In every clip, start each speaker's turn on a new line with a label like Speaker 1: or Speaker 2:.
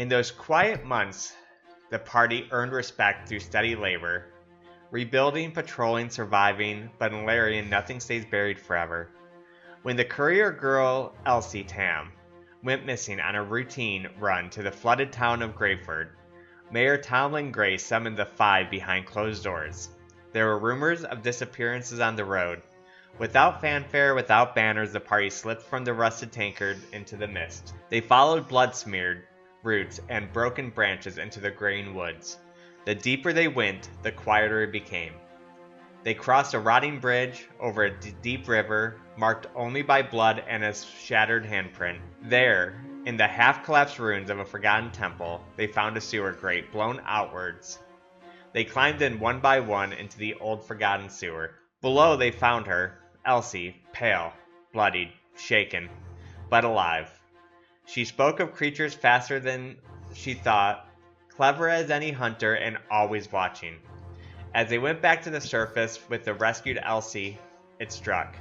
Speaker 1: In those quiet months, the party earned respect through steady labor, rebuilding, patrolling, surviving, but in Larian, nothing stays buried forever. When the courier girl Elsie Tam went missing on a routine run to the flooded town of Greyford, Mayor Tomlin Gray summoned the five behind closed doors. There were rumors of disappearances on the road. Without fanfare, without banners, the party slipped from the rusted tankard into the mist. They followed blood-smeared roots and broken branches into the graying woods. The deeper they went, the quieter it became. They crossed a rotting bridge over a deep river, marked only by blood and a shattered handprint. There, in the half-collapsed ruins of a forgotten temple, they found a sewer grate blown outwards. They climbed in one by one into the old forgotten sewer. Below they found her, Elsie, pale, bloodied, shaken, but alive. She spoke of creatures faster than she thought, clever as any hunter and always watching. As they went back to the surface with the rescued Elsie, it struck.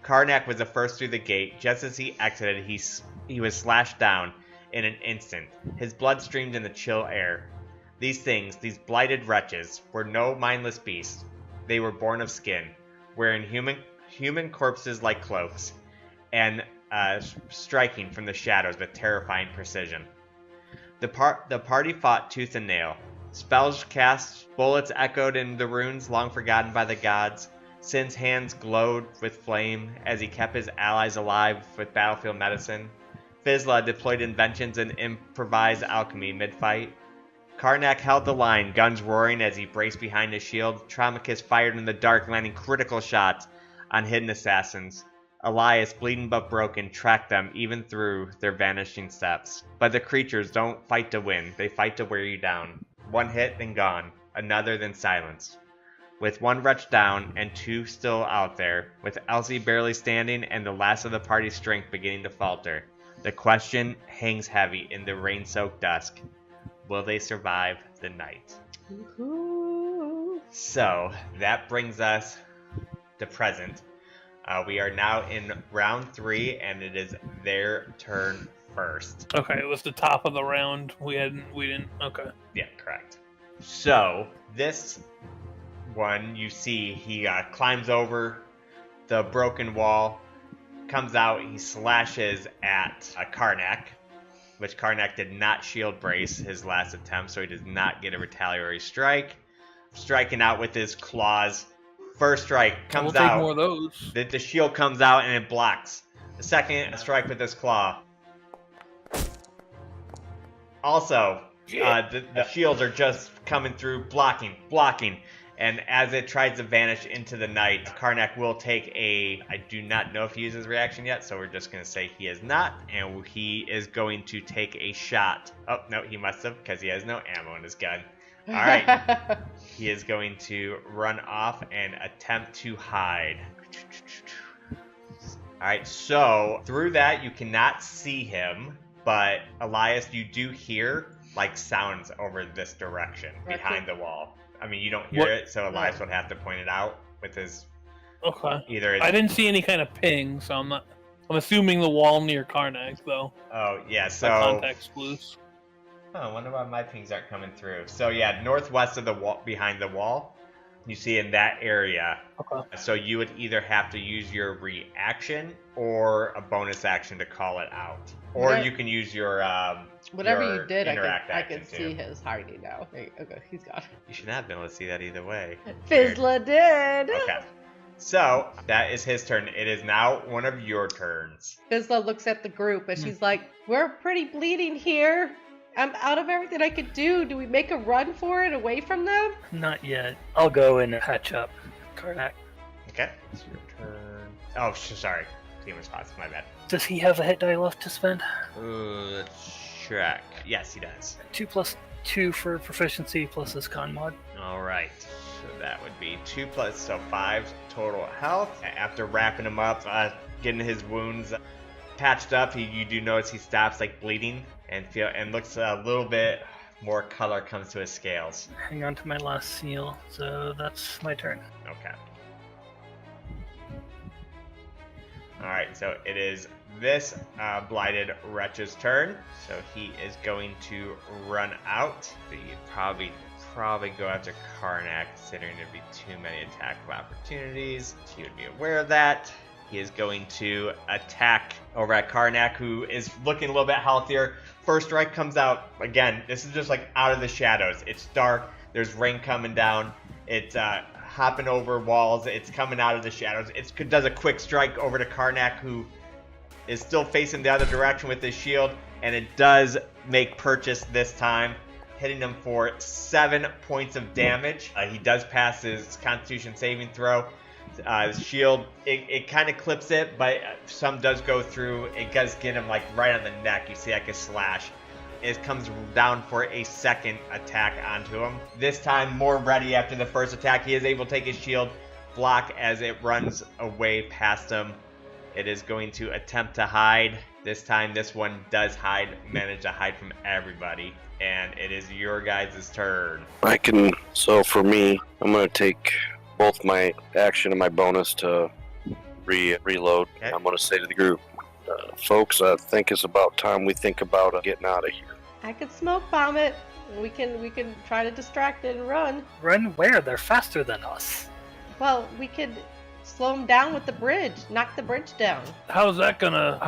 Speaker 1: Karnak was the first through the gate. Just as he exited, he was slashed down in an instant. His blood streamed in the chill air. These things, these blighted wretches, were no mindless beasts. They were born of skin, wearing human corpses like cloaks, and striking from the shadows with terrifying precision. The party fought tooth and nail. Spells cast, bullets echoed in the runes long forgotten by the gods. Sin's hands glowed with flame as he kept his allies alive with battlefield medicine. Fizzla deployed inventions and improvised alchemy mid-fight. Karnak held the line, guns roaring as he braced behind his shield. Traumacus fired in the dark, landing critical shots on hidden assassins. Elias, bleeding but broken, tracked them even through their vanishing steps. But the creatures don't fight to win, they fight to wear you down. One hit, then gone. Another, then silenced. With one wretch down, and two still out there, with Elsie barely standing and the last of the party's strength beginning to falter, the question hangs heavy in the rain-soaked dusk. Will they survive the night?
Speaker 2: Ooh.
Speaker 1: So, that brings us to present. We are now in round 3, and it is their turn first.
Speaker 3: Okay, it was the top of the round. We didn't. Okay.
Speaker 1: Yeah, correct. So, this one, you see, he climbs over the broken wall, comes out, he slashes at Karnak, which Karnak did not shield brace his last attempt, so he does not get a retaliatory strike. Striking out with his claws. First strike comes
Speaker 3: we'll
Speaker 1: out.
Speaker 3: Take more of those.
Speaker 1: The shield comes out and it blocks. The second strike with his claw. Also, the shields are just coming through, blocking. And as it tries to vanish into the night, Karnak will take I do not know if he uses reaction yet, so we're just going to say he is not, and he is going to take a shot. Oh, no, he must have, because he has no ammo in his gun. All right. He is going to run off and attempt to hide. All right, so through that, you cannot see him, but Elias, you do hear like sounds over this direction behind the wall. I mean, you don't hear it, so Elias would have to point it out with his.
Speaker 3: Okay. I didn't see any kind of ping, so I'm assuming the wall near Karnak, though.
Speaker 1: Oh yeah, so.
Speaker 3: My contact's loose.
Speaker 1: Oh, I wonder why my pings aren't coming through. So yeah, northwest of the wall, behind the wall, you see in that area.
Speaker 3: Okay.
Speaker 1: So you would either have to use your reaction or a bonus action to call it out, or you can use your
Speaker 2: whatever
Speaker 1: your
Speaker 2: you did. I could
Speaker 1: too.
Speaker 2: see his hiding now. Okay, he's gone.
Speaker 1: You should not have been able to see that either way.
Speaker 2: Fizzla did.
Speaker 1: Okay. So that is his turn. It is now one of your turns.
Speaker 2: Fizzla looks at the group and she's like, "We're pretty bleeding here. I'm out of everything I could do. Do we make a run for it away from them?"
Speaker 4: Not yet. I'll go and patch up Karnak.
Speaker 1: Okay, it's your turn. Oh, sorry. Team response, my bad.
Speaker 4: Does he have a hit die left to spend?
Speaker 1: Let's check. Yes, he does.
Speaker 4: 2+2 for proficiency plus his con mod.
Speaker 1: All right. So that would be 2 plus, so 5 total health. After wrapping him up, getting his wounds patched up, you do notice he stops like bleeding and looks a little bit more color comes to his scales.
Speaker 4: Hang on to my last seal, so that's my turn.
Speaker 1: Okay. Alright, so it is this blighted wretch's turn. So he is going to run out. He'd probably go after Karnak, considering there'd be too many attack opportunities. He would be aware of that. He is going to attack over at Karnak, who is looking a little bit healthier. First strike comes out. Again, this is just like out of the shadows. It's dark. There's rain coming down. It's hopping over walls. It's coming out of the shadows. It does a quick strike over to Karnak, who is still facing the other direction with his shield. And it does make purchase this time, hitting him for 7 points of damage. He does pass his Constitution saving throw. His shield, it kind of clips it, but some does go through. It does get him like right on the neck. You see like a slash. It comes down for a second attack onto him. This time more ready after the first attack. He is able to take his shield, block as it runs away past him. It is going to attempt to hide. This time this one does hide, manage to hide from everybody. And it is your guys' turn.
Speaker 5: So for me, I'm going to take both my action and my bonus to reload. Okay. I'm going to say to the group, folks, I think it's about time we think about getting out of here.
Speaker 2: I could smoke bomb it. We can try to distract it and run.
Speaker 4: Run where? They're faster than us.
Speaker 2: Well, we could slow them down with the bridge. Knock the bridge down.
Speaker 3: How's that gonna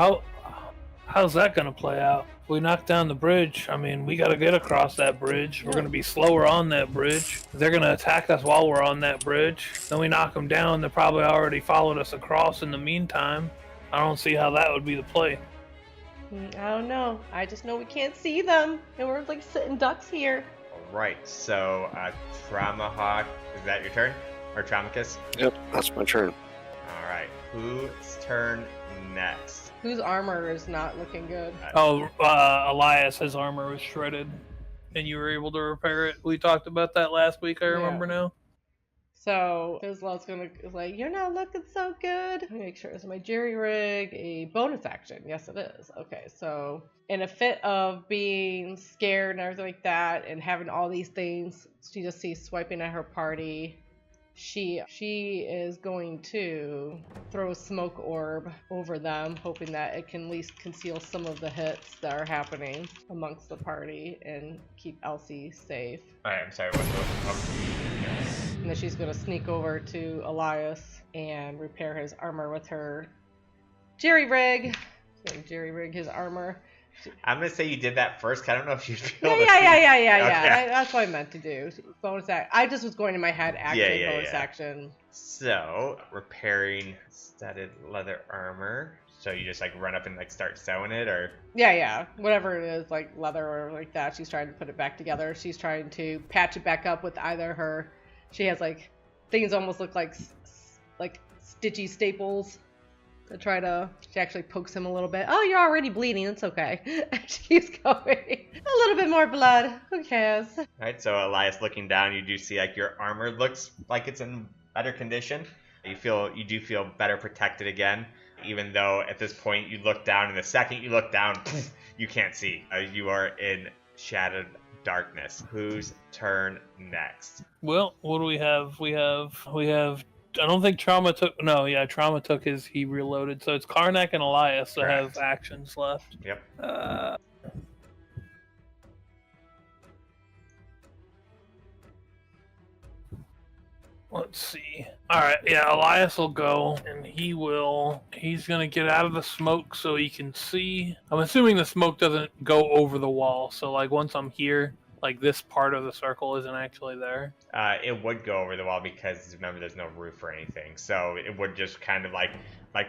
Speaker 3: play out? If we knock down the bridge, I mean, we gotta get across that bridge. We're gonna be slower on that bridge. They're gonna attack us while we're on that bridge. Then we knock them down. They probably already followed us across in the meantime. I don't see how that would be the play.
Speaker 2: I don't know. I just know we can't see them, and we're like sitting ducks here.
Speaker 1: All right. So, Traumahawk, is that your turn, or Traumacus?
Speaker 5: Yep, that's my turn.
Speaker 1: All right. Whose turn next?
Speaker 2: Whose armor is not looking good?
Speaker 3: Elias, his armor was shredded, and you were able to repair it. We talked about that last week. I remember now.
Speaker 2: So Fizzla's like, you're not looking so good. Let me make sure. Is my jerry rig a bonus action? Yes, it is. Okay, so in a fit of being scared and everything like that, and having all these things, she just sees swiping at her party. She is going to throw a smoke orb over them, hoping that it can at least conceal some of the hits that are happening amongst the party and keep Elsie safe.
Speaker 1: Alright, I'm sorry, what's
Speaker 2: And then she's going to sneak over to Elias and repair his armor with her jerry rig. She's going to jerry rig his armor.
Speaker 1: I'm going to say you did that first, because I don't know if you'd feel
Speaker 2: Yeah. That's what I meant to do. Bonus action. I just was going in my head, bonus action.
Speaker 1: So, repairing studded leather armor. So you just like run up and like start sewing it, or?
Speaker 2: Yeah. Whatever it is, like leather or like that. She's trying to put it back together. She's trying to patch it back up with either her. She has like things almost look like stitchy staples. She actually pokes him a little bit. Oh, you're already bleeding. It's okay. She's going. A little bit more blood. Who cares?
Speaker 1: All right, so Elias, looking down, you do see like your armor looks like it's in better condition. You do feel better protected again, even though at this point you look down, and the second you look down, you can't see. You are in shadowed darkness. Whose turn next?
Speaker 3: Well, what do we have? We have. I don't think Trauma took. No, yeah, Trauma took his. He reloaded. So it's Karnak and Elias that have actions left.
Speaker 1: Yep.
Speaker 3: Let's see. All right, yeah, Elias will go, and he's gonna get out of the smoke so he can see. I'm assuming the smoke doesn't go over the wall. So like once I'm here, like this part of the circle isn't actually there.
Speaker 1: It would go over the wall because remember there's no roof or anything. So it would just kind of like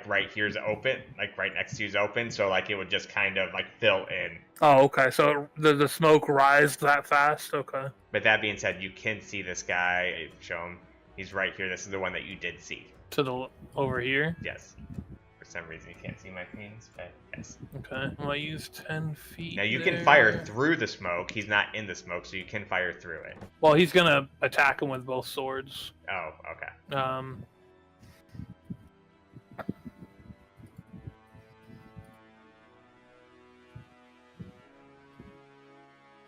Speaker 1: right here's open, like right next to you is open. So like it would just kind of like fill in.
Speaker 3: Oh, okay. So the smoke rise that fast? Okay.
Speaker 1: But that being said, you can see this guy. Show him. He's right here. This is the one that you did see.
Speaker 3: Over here?
Speaker 1: Yes. For some reason you can't see my pings, but yes.
Speaker 3: Okay. Well, I use 10 feet.
Speaker 1: Now you can fire through the smoke. He's not in the smoke, so you can fire through it.
Speaker 3: Well, he's gonna attack him with both swords.
Speaker 1: Oh, okay.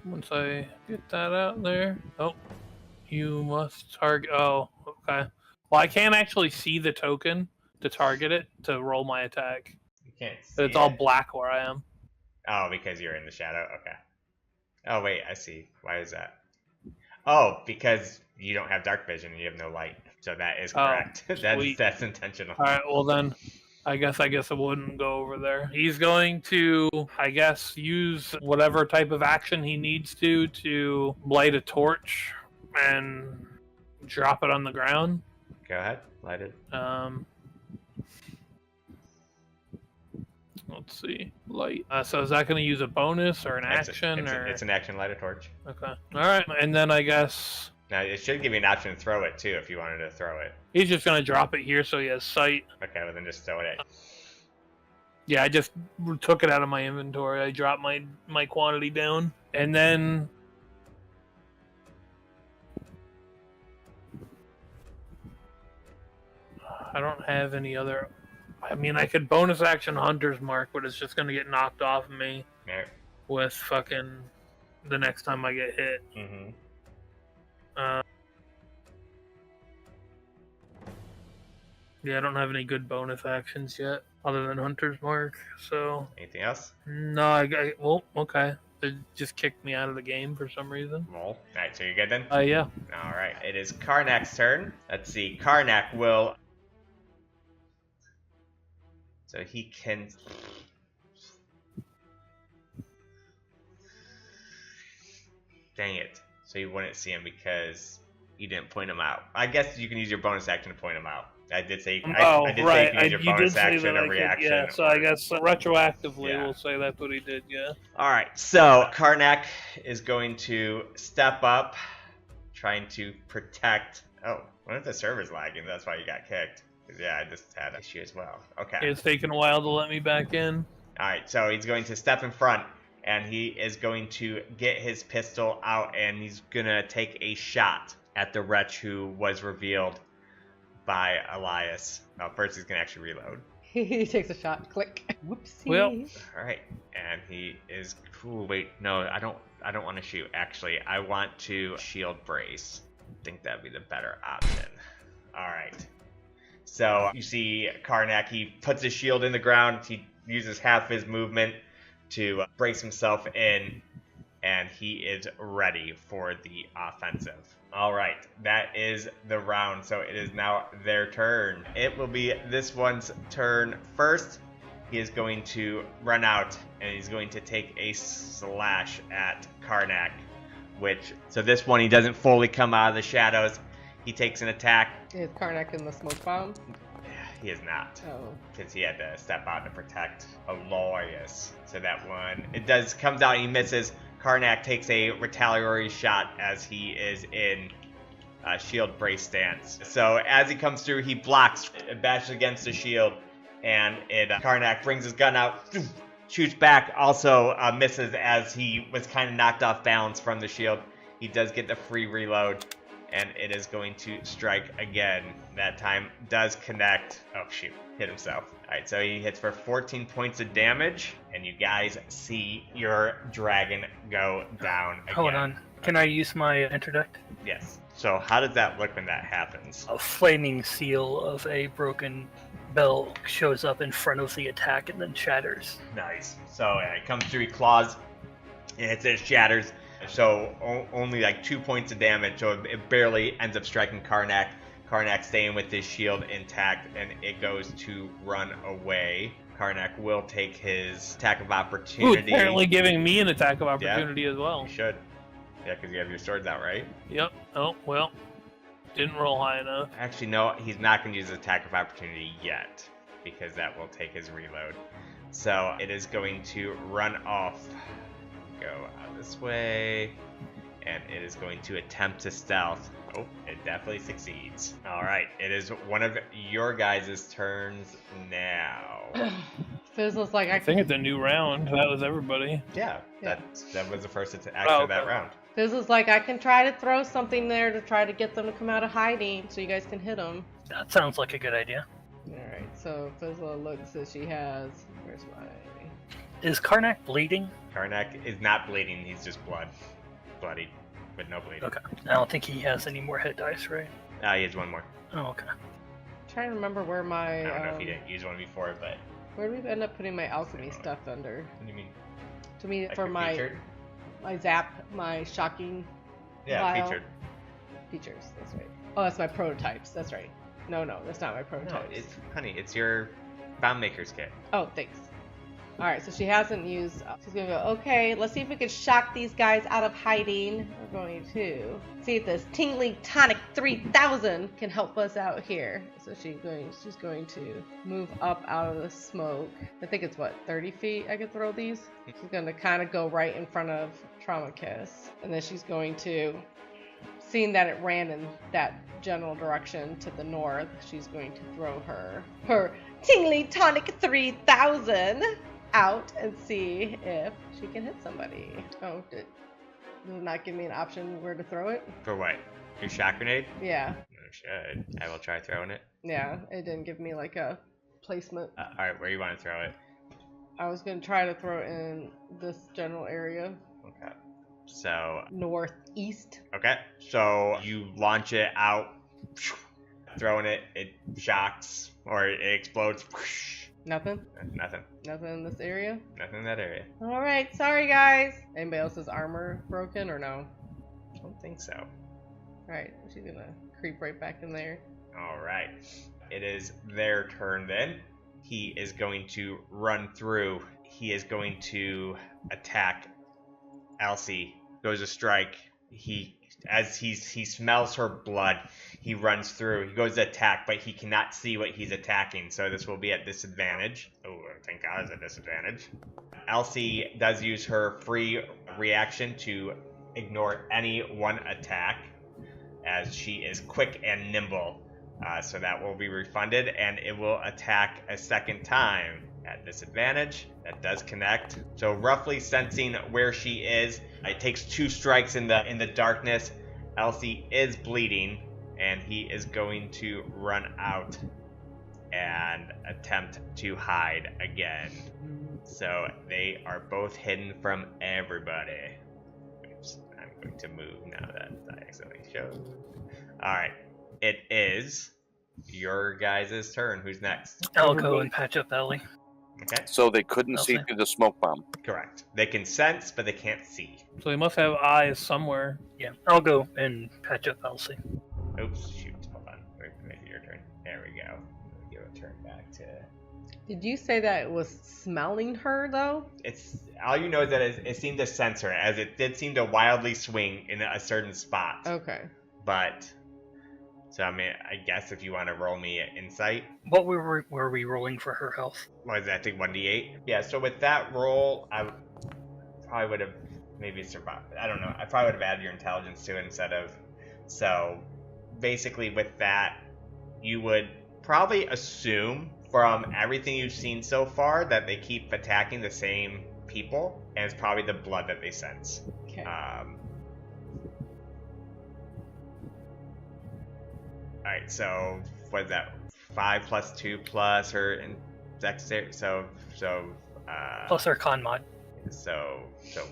Speaker 3: Once I get that out there. Oh. You must target. Oh, okay. Well, I can't actually see the token to target it to roll my attack.
Speaker 1: You can't see
Speaker 3: But it's all
Speaker 1: it.
Speaker 3: black where I am.
Speaker 1: Oh, because you're in the shadow? Okay. Oh, wait, I see. Why is that? Oh, because you don't have dark vision and you have no light. So that is correct.
Speaker 3: Sweet.
Speaker 1: That's intentional.
Speaker 3: All right, well then, I guess I wouldn't go over there. He's going to, I guess, use whatever type of action he needs to light a torch and drop it on the ground.
Speaker 1: Go ahead, light it.
Speaker 3: Let's see, light. So is that going to use a bonus or an action?
Speaker 1: It's an action, light a torch.
Speaker 3: Okay. All right, and then I guess
Speaker 1: Now, it should give you an option to throw it, too, if you wanted to throw it.
Speaker 3: he's just going to drop it here so he has sight.
Speaker 1: Okay, well, then just throw it at.
Speaker 3: Yeah, I just took it out of my inventory. I dropped my quantity down. And then I don't have any other. I mean, I could bonus action Hunter's Mark, but it's just going to get knocked off of me
Speaker 1: Yeah.
Speaker 3: with fucking the next time I get hit.
Speaker 1: Mm-hmm.
Speaker 3: Yeah, I don't have any good bonus actions yet, other than Hunter's Mark. So
Speaker 1: Anything else?
Speaker 3: no, well, okay. They just kicked me out of the game for some reason.
Speaker 1: Roll. Alright, so you're good then?
Speaker 3: Yeah.
Speaker 1: Alright, it is Karnak's turn. Let's see. Karnak will. So he can. Dang it. So you wouldn't see him because you didn't point him out. I guess you can use your bonus action to point him out. I did say. I did say you can use your bonus action or reaction.
Speaker 3: Yeah, so I guess retroactively
Speaker 1: Yeah.
Speaker 3: we'll say that's what he did. Yeah.
Speaker 1: All right, so Karnak is going to step up, trying to protect. Oh, what if the server's lagging? That's why you got kicked. 'Cause, yeah, I just had an issue as well. Okay.
Speaker 3: It's taken a while to let me back in.
Speaker 1: All right, so he's going to step in front, and he is going to get his pistol out, and he's gonna take a shot at the wretch who was revealed by Elias. No, first he's gonna actually reload.
Speaker 2: He takes a shot. Click. Whoopsie.
Speaker 3: Well,
Speaker 1: All right, and he is. Ooh, wait, no, I don't want to shoot. Actually, I want to shield brace. I think that'd be the better option. All right. So you see Karnak. He puts his shield in the ground. He uses half his movement to brace himself in, and he is ready for the offensive. All right, that is the round, so it is now their turn. It will be this one's turn first. He is going to run out, and he's going to take a slash at Karnak, so this one, he doesn't fully come out of the shadows. He takes an attack.
Speaker 2: Is Karnak in the smoke bomb?
Speaker 1: He is not,
Speaker 2: Oh.
Speaker 1: because he had to step out to protect Elias. So that one, comes out, and he misses. Karnak takes a retaliatory shot as he is in shield brace stance. So as he comes through, he blocks, bashes against the shield, and Karnak brings his gun out, shoots back, also misses as he was kind of knocked off balance from the shield. He does get the free reload, and it is going to strike again. That time does connect. Oh shoot, hit himself. Alright, so he hits for 14 points of damage, and you guys see your dragon go down again.
Speaker 4: Hold on. Can I use my interdict?
Speaker 1: Yes. So how does that look when that happens?
Speaker 4: A flaming seal of a broken bell shows up in front of the attack and then shatters.
Speaker 1: Nice. So it comes through, he claws, and it shatters. So only like 2 points of damage, so it barely ends up striking Karnak. Karnak staying with his shield intact, and it goes to run away. Karnak will take his attack of
Speaker 3: Ooh,
Speaker 1: opportunity.
Speaker 3: apparently giving me an attack of opportunity as well.
Speaker 1: You should. Yeah, because you have your swords out, right?
Speaker 3: Yep. Oh, well. Didn't roll high enough.
Speaker 1: Actually, no, he's not going to use his attack of opportunity yet, because that will take his reload. So it is going to run off. Go out this way, and it is going to attempt to stealth. Oh, it definitely succeeds. All right, it is one of your guys' turns now.
Speaker 2: Fizzla's like,
Speaker 3: I think it's a new round. That was everybody.
Speaker 1: Yeah,
Speaker 2: Yeah.
Speaker 1: that was the first action
Speaker 3: Oh,
Speaker 1: of that
Speaker 3: okay.
Speaker 1: round.
Speaker 2: Fizzla's like, I can try to throw something there to try to get them to come out of hiding so you guys can hit them.
Speaker 4: That sounds like a good idea.
Speaker 2: Alright, so Fizzla looks as she has. Where's my.
Speaker 4: Is Karnak bleeding?
Speaker 1: Karnak is not bleeding, he's just bloodied, but no bleeding.
Speaker 4: Okay. I don't think he has any more hit dice, right?
Speaker 1: He has one more.
Speaker 4: Oh, okay.
Speaker 2: Trying to remember where my.
Speaker 1: I don't know if he didn't use one before, but
Speaker 2: Where do we end up putting my alchemy stuff under?
Speaker 1: What do you mean?
Speaker 2: To me,
Speaker 1: Like
Speaker 2: for
Speaker 1: your
Speaker 2: my
Speaker 1: featured?
Speaker 2: my zap, my shocking
Speaker 1: Yeah,
Speaker 2: vial.
Speaker 1: featured.
Speaker 2: Features. That's right. Oh, that's my prototypes. That's right. No, that's not my
Speaker 1: No,
Speaker 2: prototypes.
Speaker 1: it's your Bound Maker's kit.
Speaker 2: Oh, thanks. All right, so she hasn't used. She's gonna go. Okay, let's see if we can shock these guys out of hiding. We're going to see if this Tingling Tonic 3000 can help us out here. So she's going to move up out of the smoke. I think it's what 30 feet. I could throw these. She's gonna kind of go right in front of Traumacus, and then she's going to, seeing that it ran in that general direction to the north, she's going to throw her Tingling Tonic 3000 out and see if she can hit somebody. Oh, did it not give me an option where to throw it?
Speaker 1: For what? Your shock grenade?
Speaker 2: Yeah,
Speaker 1: No, should. I will try throwing it.
Speaker 2: yeah, it didn't give me like a placement.
Speaker 1: Alright, where you want to throw it?
Speaker 2: I was gonna try to throw it in this general area,
Speaker 1: Okay. So,
Speaker 2: northeast.
Speaker 1: okay. So, you launch it out, throwing it, it shocks, or it explodes.
Speaker 2: Nothing
Speaker 1: Nothing.
Speaker 2: in this area.
Speaker 1: Nothing in that area.
Speaker 2: All right, sorry guys. Anybody else's armor broken or no?
Speaker 1: I don't think so.
Speaker 2: All right, she's gonna creep right back in there.
Speaker 1: Alright. It is their turn then. He is going to run through. He is going to attack Elsie. Goes to strike. As he smells her blood, he runs through. He goes to attack, but he cannot see what he's attacking, so this will be at disadvantage. Oh, thank God it's a disadvantage. Elsie does use her free reaction to ignore any one attack, as she is quick and nimble. So that will be refunded, and it will attack a second time at disadvantage. That does connect. So roughly sensing where she is, it takes 2 strikes in the darkness. Elsie is bleeding, and he is going to run out and attempt to hide again. So they are both hidden from everybody. Oops, I'm going to move now that I accidentally showed. Alright, it is your guys' turn. Who's next?
Speaker 4: I'll go and patch up Ellie.
Speaker 1: Okay,
Speaker 5: So they couldn't
Speaker 4: I'll
Speaker 5: see
Speaker 4: say.
Speaker 5: through the smoke bomb.
Speaker 1: correct. They can sense, but they can't see.
Speaker 3: So they must have eyes somewhere.
Speaker 4: Yeah, I'll go and patch up Elsie.
Speaker 1: Oops, shoot. Hold on. Wait, make it your turn. There we go. Give a turn back to...
Speaker 2: Did you say that it was smelling her though?
Speaker 1: It's all you know is that it seemed to sense her, as it did seem to wildly swing in a certain spot.
Speaker 2: Okay.
Speaker 1: But, so I mean, I guess if you want to roll me insight,
Speaker 4: What were we rolling for her health?
Speaker 1: what is that? I think 1d8. Yeah. So with that roll, I probably would have maybe survived. I don't know. I probably would have added your intelligence to it instead of. So basically, with that, you would probably assume from everything you've seen so far that they keep attacking the same people, and it's probably the blood that they sense.
Speaker 2: Okay.
Speaker 1: Alright, so what is that? 5 plus 2 plus her dexterity. So
Speaker 4: Plus our con mod.
Speaker 1: so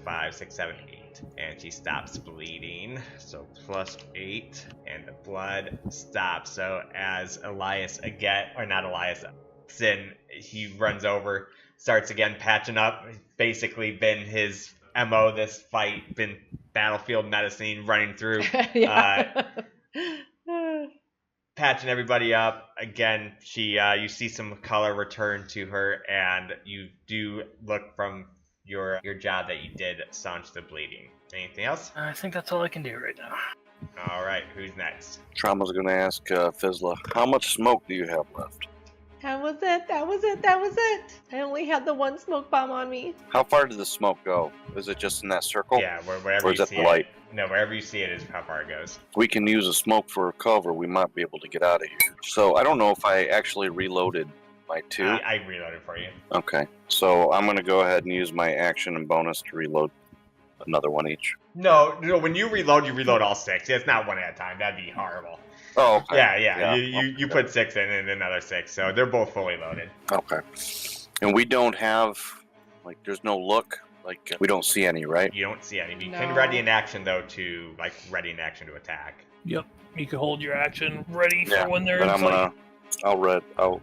Speaker 1: 5, 6, 7, 8, and she stops bleeding. So plus 8, and the blood stops. So as Elias again, or not Elias, Sin, he runs over, starts again patching up. Basically, been his MO this fight, been battlefield medicine, running through.
Speaker 2: Yeah.
Speaker 1: Patching everybody up again. She you see some color return to her, and you do look from your job that you did staunch the bleeding. Anything else?
Speaker 4: I think that's all I can do right now.
Speaker 1: All right, who's next?
Speaker 5: Trauma's gonna ask Fizzla, how much smoke do you have left?
Speaker 2: That was it. That was it. That was it. I only had the one smoke bomb on me.
Speaker 5: How far did the smoke go? Is it just in that circle?
Speaker 1: Yeah, wherever
Speaker 5: Or
Speaker 1: you
Speaker 5: is that
Speaker 1: see
Speaker 5: the light?
Speaker 1: it. No, wherever you see it is how far it goes.
Speaker 5: We can use a smoke for cover. We might be able to get out of here. So I don't know if I actually reloaded my 2.
Speaker 1: I reloaded for you.
Speaker 5: Okay. So I'm gonna go ahead and use my action and bonus to reload another one each.
Speaker 1: No, when you reload all 6. It's not one at a time. That'd be horrible.
Speaker 5: Oh, okay.
Speaker 1: Yeah. You put 6 in and another 6, so they're both fully loaded.
Speaker 5: Okay. And we don't have, like, there's no look. Like, we don't see any, right?
Speaker 1: You don't see any. You
Speaker 2: No.
Speaker 1: can ready an action though to ready an action to attack.
Speaker 3: Yep. You can hold your action ready
Speaker 5: Yeah,
Speaker 3: for when they're
Speaker 5: But
Speaker 3: in
Speaker 5: I'm
Speaker 3: sight.
Speaker 5: gonna,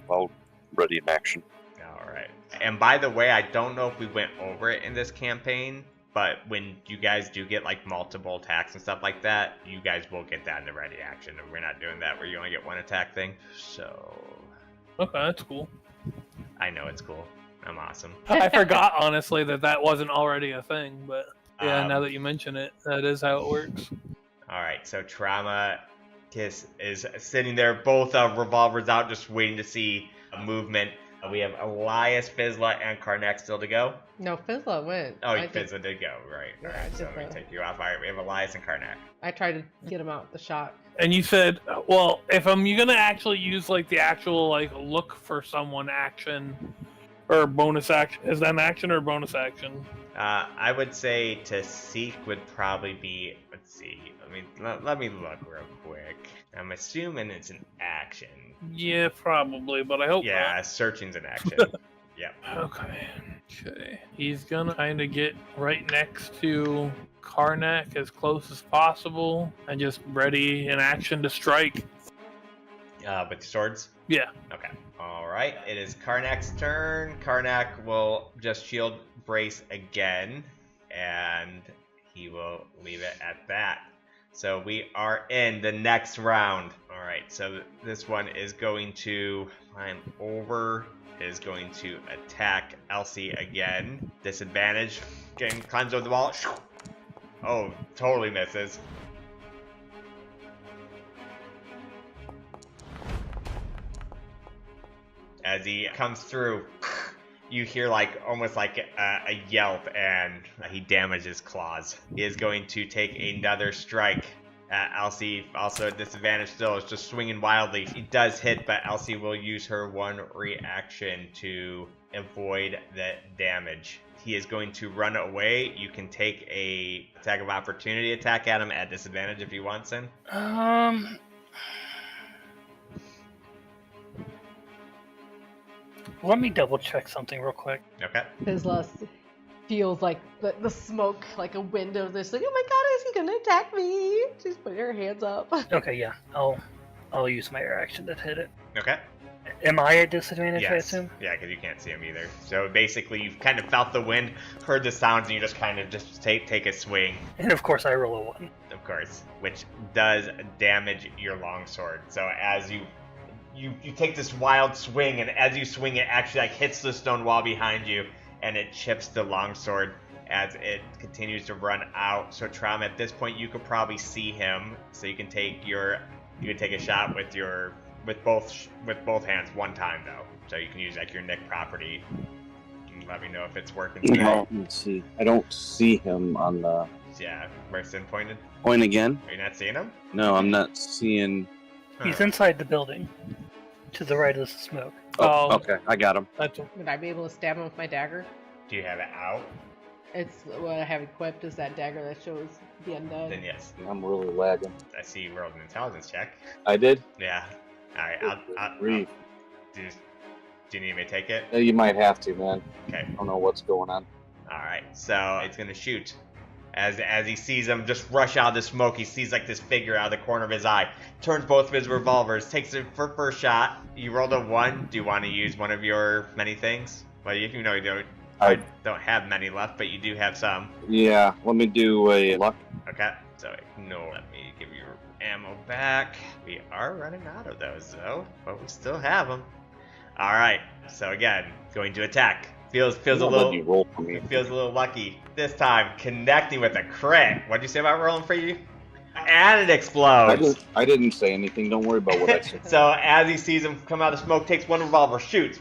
Speaker 5: I'll ready an action.
Speaker 1: All right. And by the way, I don't know if we went over it in this campaign, but when you guys do get like multiple attacks and stuff like that, you guys will get that in the ready action. And we're not doing that where you only get one attack thing. So.
Speaker 3: Okay, that's cool.
Speaker 1: I know it's cool. I'm awesome.
Speaker 3: I forgot, honestly, that wasn't already a thing, but yeah, now that you mention it, that is how it works.
Speaker 1: Alright, so Traumacus is sitting there, both revolvers out, just waiting to see a movement. We have Elias, Fizzla, and Karnak still to go.
Speaker 2: No, Fizzla went.
Speaker 1: Oh, Fizzla did go, right.
Speaker 2: Yeah,
Speaker 1: Alright, so let me take you off. Alright, we have Elias and Karnak.
Speaker 2: I tried to get him out with the shot.
Speaker 3: And you said, well, if I'm gonna actually use like the actual like look for someone action or bonus action, is that an action or bonus action?
Speaker 1: I would say to seek would probably be, let's see, let me look real quick. I'm assuming it's an action.
Speaker 3: Yeah, probably, but I hope
Speaker 1: yeah,
Speaker 3: not.
Speaker 1: Searching's an action. Yep.
Speaker 3: Okay. He's gonna kind of get right next to Karnak as close as possible and just ready in action to strike.
Speaker 1: With swords?
Speaker 3: Yeah.
Speaker 1: Okay. Alright, it is Karnak's turn. Karnak will just shield brace again, and he will leave it at that. So we are in the next round. Alright, so this one is going to climb over, is going to attack Elsie again. Disadvantage. Again, climbs over the wall. Oh, totally misses. As he comes through, you hear like almost like a yelp, and he damages claws. He is going to take another strike at Elsie. Also at disadvantage still, is just swinging wildly. He does hit, but Elsie will use her one reaction to avoid the damage. He is going to run away. You can take a attack of opportunity attack at him at disadvantage if he wants in.
Speaker 4: Let me double check something real quick.
Speaker 1: Okay.
Speaker 2: Fizzla feels like the smoke, like a window. This like, oh my god, is he gonna attack me? She's putting her hands up.
Speaker 4: Okay, yeah, I'll use my reaction to hit it.
Speaker 1: Okay.
Speaker 4: Am I at disadvantage?
Speaker 1: Yes.
Speaker 4: I assume.
Speaker 1: Yeah, because you can't see him either. So basically, you've kind of felt the wind, heard the sounds, and you just kind of just take a swing.
Speaker 4: And of course, I roll a 1.
Speaker 1: Of course, which does damage your longsword. So as you take this wild swing, and as you swing, it actually like hits the stone wall behind you, and it chips the longsword as it continues to run out. So Traum, at this point, you could probably see him, so you can take a shot with both hands one time though. So you can use like your Nick property. You can let me know if it's working.
Speaker 6: No, let's see. I don't see him on the.
Speaker 1: Yeah, where's in pointed?
Speaker 6: Point again?
Speaker 1: Are you not seeing him?
Speaker 6: No, I'm not seeing.
Speaker 4: He's inside the building, to the right of the smoke.
Speaker 6: Oh, okay, I got him.
Speaker 2: Would I be able to stab him with my dagger?
Speaker 1: Do you have it out?
Speaker 2: It's what I have equipped is that dagger that shows the undead.
Speaker 1: Then yes.
Speaker 6: I'm really lagging.
Speaker 1: I see you rolled an intelligence check.
Speaker 6: I did?
Speaker 1: Yeah. Alright, I'll do you need me to take it?
Speaker 6: You might have to, man.
Speaker 1: Okay.
Speaker 6: I don't know what's going on.
Speaker 1: Alright, so it's gonna shoot. As he sees him just rush out of the smoke, he sees like this figure out of the corner of his eye, turns both of his revolvers, takes it for first shot. You rolled a 1. Do you want to use one of your many things? Well, you know you don't have many left, but you do have some.
Speaker 6: Yeah, let me do a luck.
Speaker 1: Okay, so ignore. Let me give you ammo back. We are running out of those though, but we still have them. All right, so again, going to attack. Feels a little.
Speaker 6: Roll for me.
Speaker 1: Feels a little lucky this time, connecting with a crit. What'd you say about rolling for you? And it explodes.
Speaker 6: I didn't say anything. Don't worry about what I said.
Speaker 1: So as he sees him come out of smoke, takes one revolver, shoots,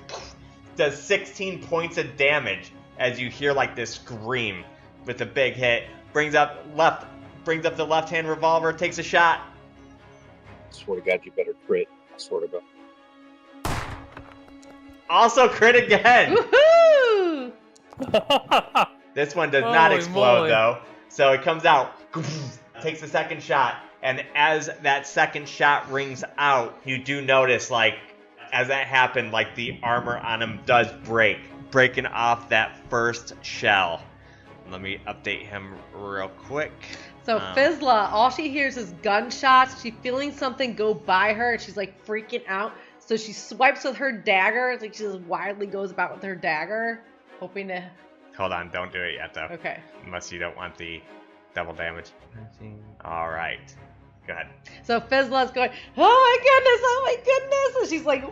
Speaker 1: does 16 points of damage as you hear like this scream with a big hit. Brings up the left-hand revolver, takes a shot.
Speaker 6: I swear to God, you better crit. I swear to God.
Speaker 1: Also crit again.
Speaker 2: Woohoo!
Speaker 1: This one does not explode
Speaker 3: moly.
Speaker 1: though. So it comes out, takes the second shot, and as that second shot rings out, you do notice like as that happened, like the armor on him does breaking off that first shell. Let me update him real quick.
Speaker 2: So Fizzla, all she hears is gunshots. She's feeling something go by her, and she's like freaking out. So she swipes with her dagger. It's like she just wildly goes about with her dagger, hoping to...
Speaker 1: Hold on, don't do it yet, though.
Speaker 2: Okay.
Speaker 1: Unless you don't want the double damage. All right. Go ahead.
Speaker 2: So Fizzla's going, oh my goodness, and she's like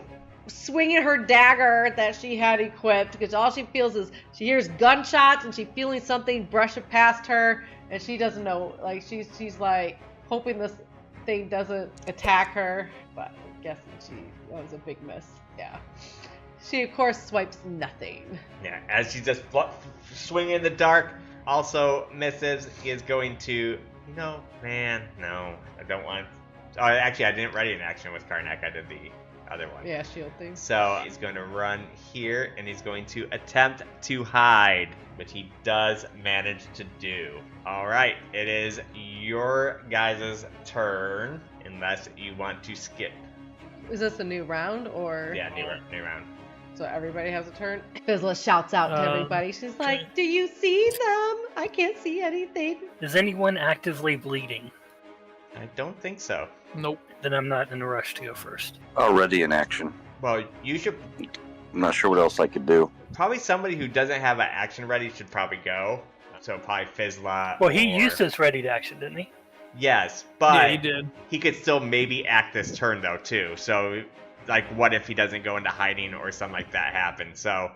Speaker 2: swinging her dagger that she had equipped, because all she feels is she hears gunshots and she's feeling something brush it past her, and she doesn't know, like she's like hoping this thing doesn't attack her, but I'm guessing that was a big miss. Yeah. She of course swipes nothing.
Speaker 1: Yeah, as she just swinging in the dark, also misses. He is going to, no, I don't want. Oh, actually, I didn't ready an action with Karnak. I did the other one.
Speaker 2: Yeah, shield thing.
Speaker 1: So he's going to run here, and he's going to attempt to hide, which he does manage to do. All right, it is your guys' turn, unless you want to skip.
Speaker 2: Is this a new round or?
Speaker 1: Yeah, new round.
Speaker 2: So everybody has a turn. Fizzla shouts out to everybody. She's like, "Do you see them? I can't see anything."
Speaker 4: Is anyone actively bleeding?
Speaker 1: I don't think so.
Speaker 3: Nope.
Speaker 4: Then I'm not in a rush to go first.
Speaker 5: Already in action.
Speaker 1: Well, you should.
Speaker 5: I'm not sure what else I could do.
Speaker 1: Probably somebody who doesn't have an action ready should probably go. So probably Fizzla.
Speaker 4: Well, he used his ready to action, didn't he?
Speaker 1: Yes, but
Speaker 3: Yeah, he did.
Speaker 1: he could still maybe act this turn though too. So, like, what if he doesn't go into hiding or something like that happens? So,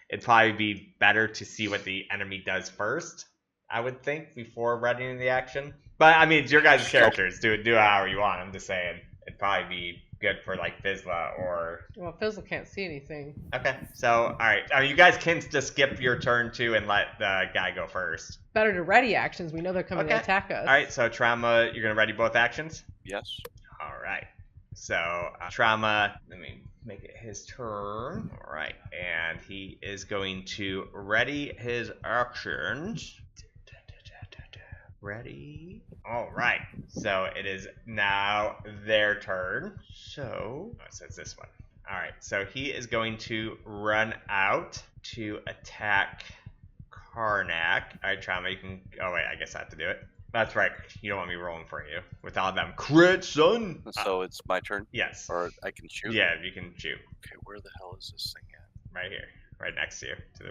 Speaker 1: it'd probably be better to see what the enemy does first, I would think, before readying the action. But I mean, it's your guys' characters. Do it however you want. I'm just saying it'd probably be good for like Fizzla or.
Speaker 2: Well, Fizzla can't see anything.
Speaker 1: Okay, so all right, you guys can just skip your turn too and let the guy go first.
Speaker 2: Better to ready actions. We know they're coming to attack us.
Speaker 1: All right, so Trauma, you're gonna ready both actions.
Speaker 5: Yes.
Speaker 1: All right. So Trauma, let me make it his turn. All right, and he is going to ready his actions. Ready. All right. So it is now their turn. So it says this one. All right. So he is going to run out to attack Karnak. All right, Trauma, you can. Oh wait, I guess I have to do it. That's right. You don't want me rolling for you with all them crits, son.
Speaker 5: So it's my turn?
Speaker 1: Yes.
Speaker 5: Or I can shoot?
Speaker 1: Yeah, you can shoot.
Speaker 5: Okay, where the hell is this thing at?
Speaker 1: Right here. Right next to you. To the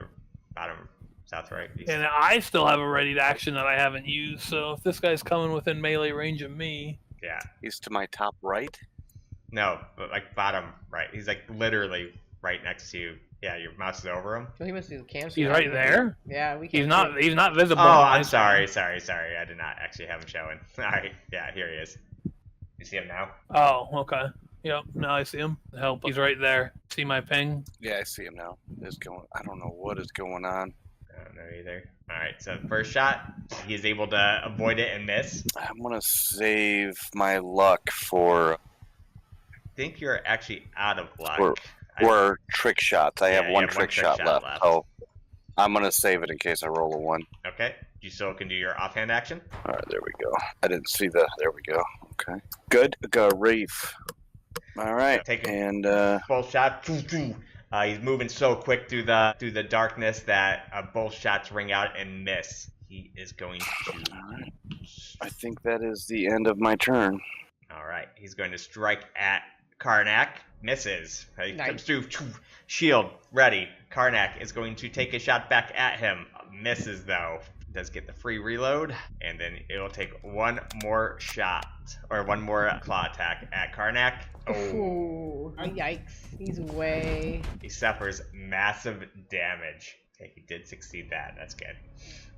Speaker 1: bottom, south, right, east.
Speaker 3: And I still have a ready to action that I haven't used, so if this guy's coming within melee range of me...
Speaker 1: Yeah.
Speaker 5: He's to my top right?
Speaker 1: No, but like bottom right. He's like literally right next to you. Yeah, your mouse is over him.
Speaker 2: Well, he must be the cancer.
Speaker 3: He's right there?
Speaker 2: Yeah, we
Speaker 3: He's
Speaker 2: can't
Speaker 3: not visible.
Speaker 1: Oh, I'm sorry. I did not actually have him showing. All right, yeah, here he is. You see him now?
Speaker 3: Oh, okay. Yep, now I see him. Help. He's right there. See my ping?
Speaker 5: Yeah, I see him now. I don't know what is going on.
Speaker 1: I don't know either. All right, so first shot, he's able to avoid it and miss.
Speaker 5: I'm going to save my luck for...
Speaker 1: I think you're actually out of luck.
Speaker 5: Or trick shots. I
Speaker 1: Yeah,
Speaker 5: have
Speaker 1: you
Speaker 5: one
Speaker 1: have
Speaker 5: trick shot left. So I'm going to save it in case I roll a 1.
Speaker 1: Okay, you still can do your offhand action.
Speaker 5: All right, there we go. I didn't see the... There we go. Okay. Good. Got Reef. All right.
Speaker 1: Take it.
Speaker 5: And
Speaker 1: both shots. He's moving so quick through the darkness that both shots ring out and miss. He is going to.
Speaker 5: All right. I think that is the end of my turn.
Speaker 1: All right. He's going to strike at Karnak. Misses. He comes through. Shield ready. Karnak is going to take a shot back at him. Misses though. Does get the free reload, and then it will take one more shot or one more claw attack at Karnak.
Speaker 2: Ooh, yikes! He's way.
Speaker 1: He suffers massive damage. Okay, he did succeed that. That's good.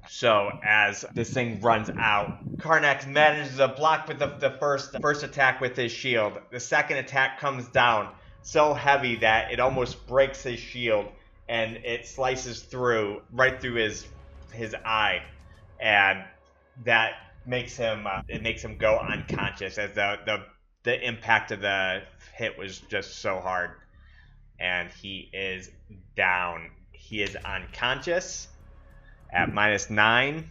Speaker 1: So as this thing runs out, Karnak manages to block with the first attack with his shield. The second attack comes down so heavy that it almost breaks his shield, and it slices right through his eye, and that makes him go unconscious as the impact of the hit was just so hard, and he is down. He is unconscious at -9.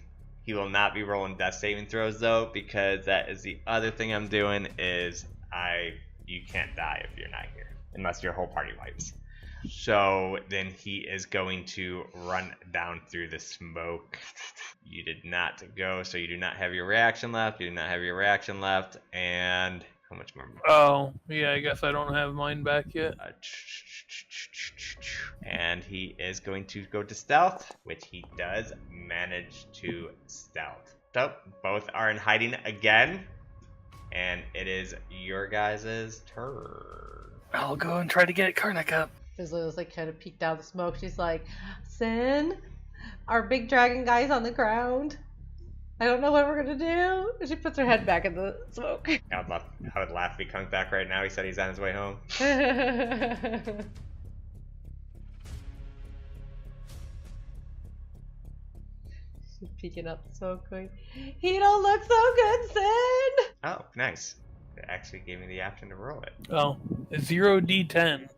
Speaker 1: He will not be rolling death saving throws though, because that is the other thing I'm doing is you can't die if you're not here unless your whole party wipes. So then he is going to run down through the smoke. You did not go, so you do not have your reaction left. You do not have your reaction left. And How much more?
Speaker 3: Oh, yeah, I guess I don't have mine back yet.
Speaker 1: And he is going to go to stealth, which he does manage to stealth. So, both are in hiding again. And it is your guys' turn.
Speaker 4: I'll go and try to get Karnak up.
Speaker 2: Fizzla was like kind of peeked out of the smoke. She's like, Sin, our big dragon guy's on the ground. I don't know what we're gonna do. And she puts her head back in the smoke.
Speaker 1: I would laugh if he comes back right now. He said he's on his way home. She's
Speaker 2: peeking up the smoke going, he don't look so good, Sin!
Speaker 1: Oh, nice. It actually gave me the option to roll it.
Speaker 3: Oh, 0d10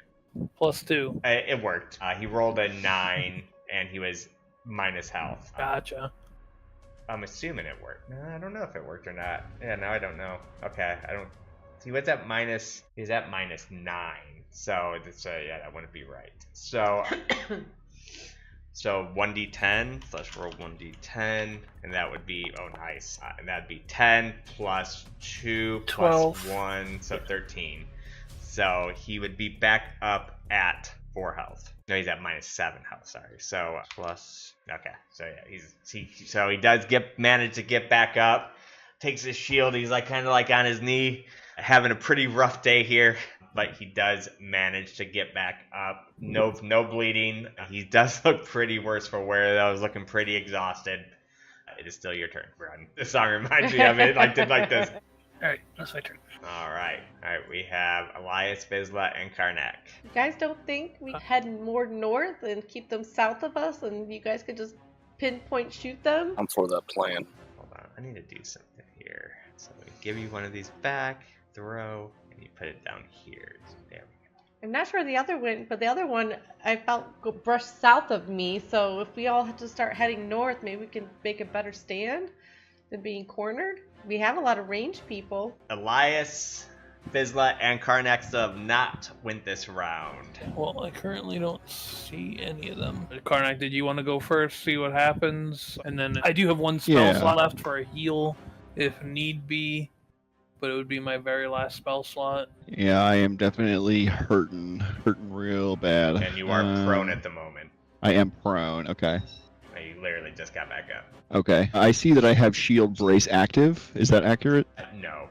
Speaker 3: plus 2.
Speaker 1: It worked. He rolled a 9, and he was minus health.
Speaker 3: Gotcha.
Speaker 1: I'm assuming it worked. No, I don't know if it worked or not. Yeah, no, I don't know. Okay, I don't... See, what's at minus... He's at minus 9. So, yeah, that wouldn't be right. So... So 1d10, so let's roll 1d10, and that would be, oh nice, and that'd be 10 plus 2
Speaker 4: 12.
Speaker 1: plus 1, so 13. So he would be back up at 4 health. No, he's at minus 7 health, sorry. So plus, okay, so yeah, he does manage to get back up, takes his shield, he's like kind of like on his knee, having a pretty rough day here. But he does manage to get back up. No bleeding. He does look pretty worse for wear, though. He's looking pretty exhausted. It is still your turn, Run. This song reminds me of it. Like this.
Speaker 4: Alright, that's my turn.
Speaker 1: All right. We have Elias, Fizzla, and Karnak.
Speaker 2: You guys don't think we head more north and keep them south of us, and you guys could just pinpoint shoot them?
Speaker 5: I'm for that plan.
Speaker 1: Hold on. I need to do something here. So we give you one of these back. Throw. You put it down here. So there we go.
Speaker 2: I'm not sure where the other went, but the other one I felt brushed south of me. So if we all had to start heading north, maybe we can make a better stand than being cornered. We have a lot of ranged people.
Speaker 1: Elias, Fizzla, and Karnak still have not went this round.
Speaker 3: Well, I currently don't see any of them. Karnak, did you want to go first, see what happens? And then I do have one spell slot left for a heal if need be. But it would be my very last spell slot.
Speaker 7: Yeah, I am definitely hurting real bad.
Speaker 1: And you are prone at the moment.
Speaker 7: I am prone, okay.
Speaker 1: You literally just got back up.
Speaker 7: Okay. I see that I have shield brace active. Is that accurate?
Speaker 1: No.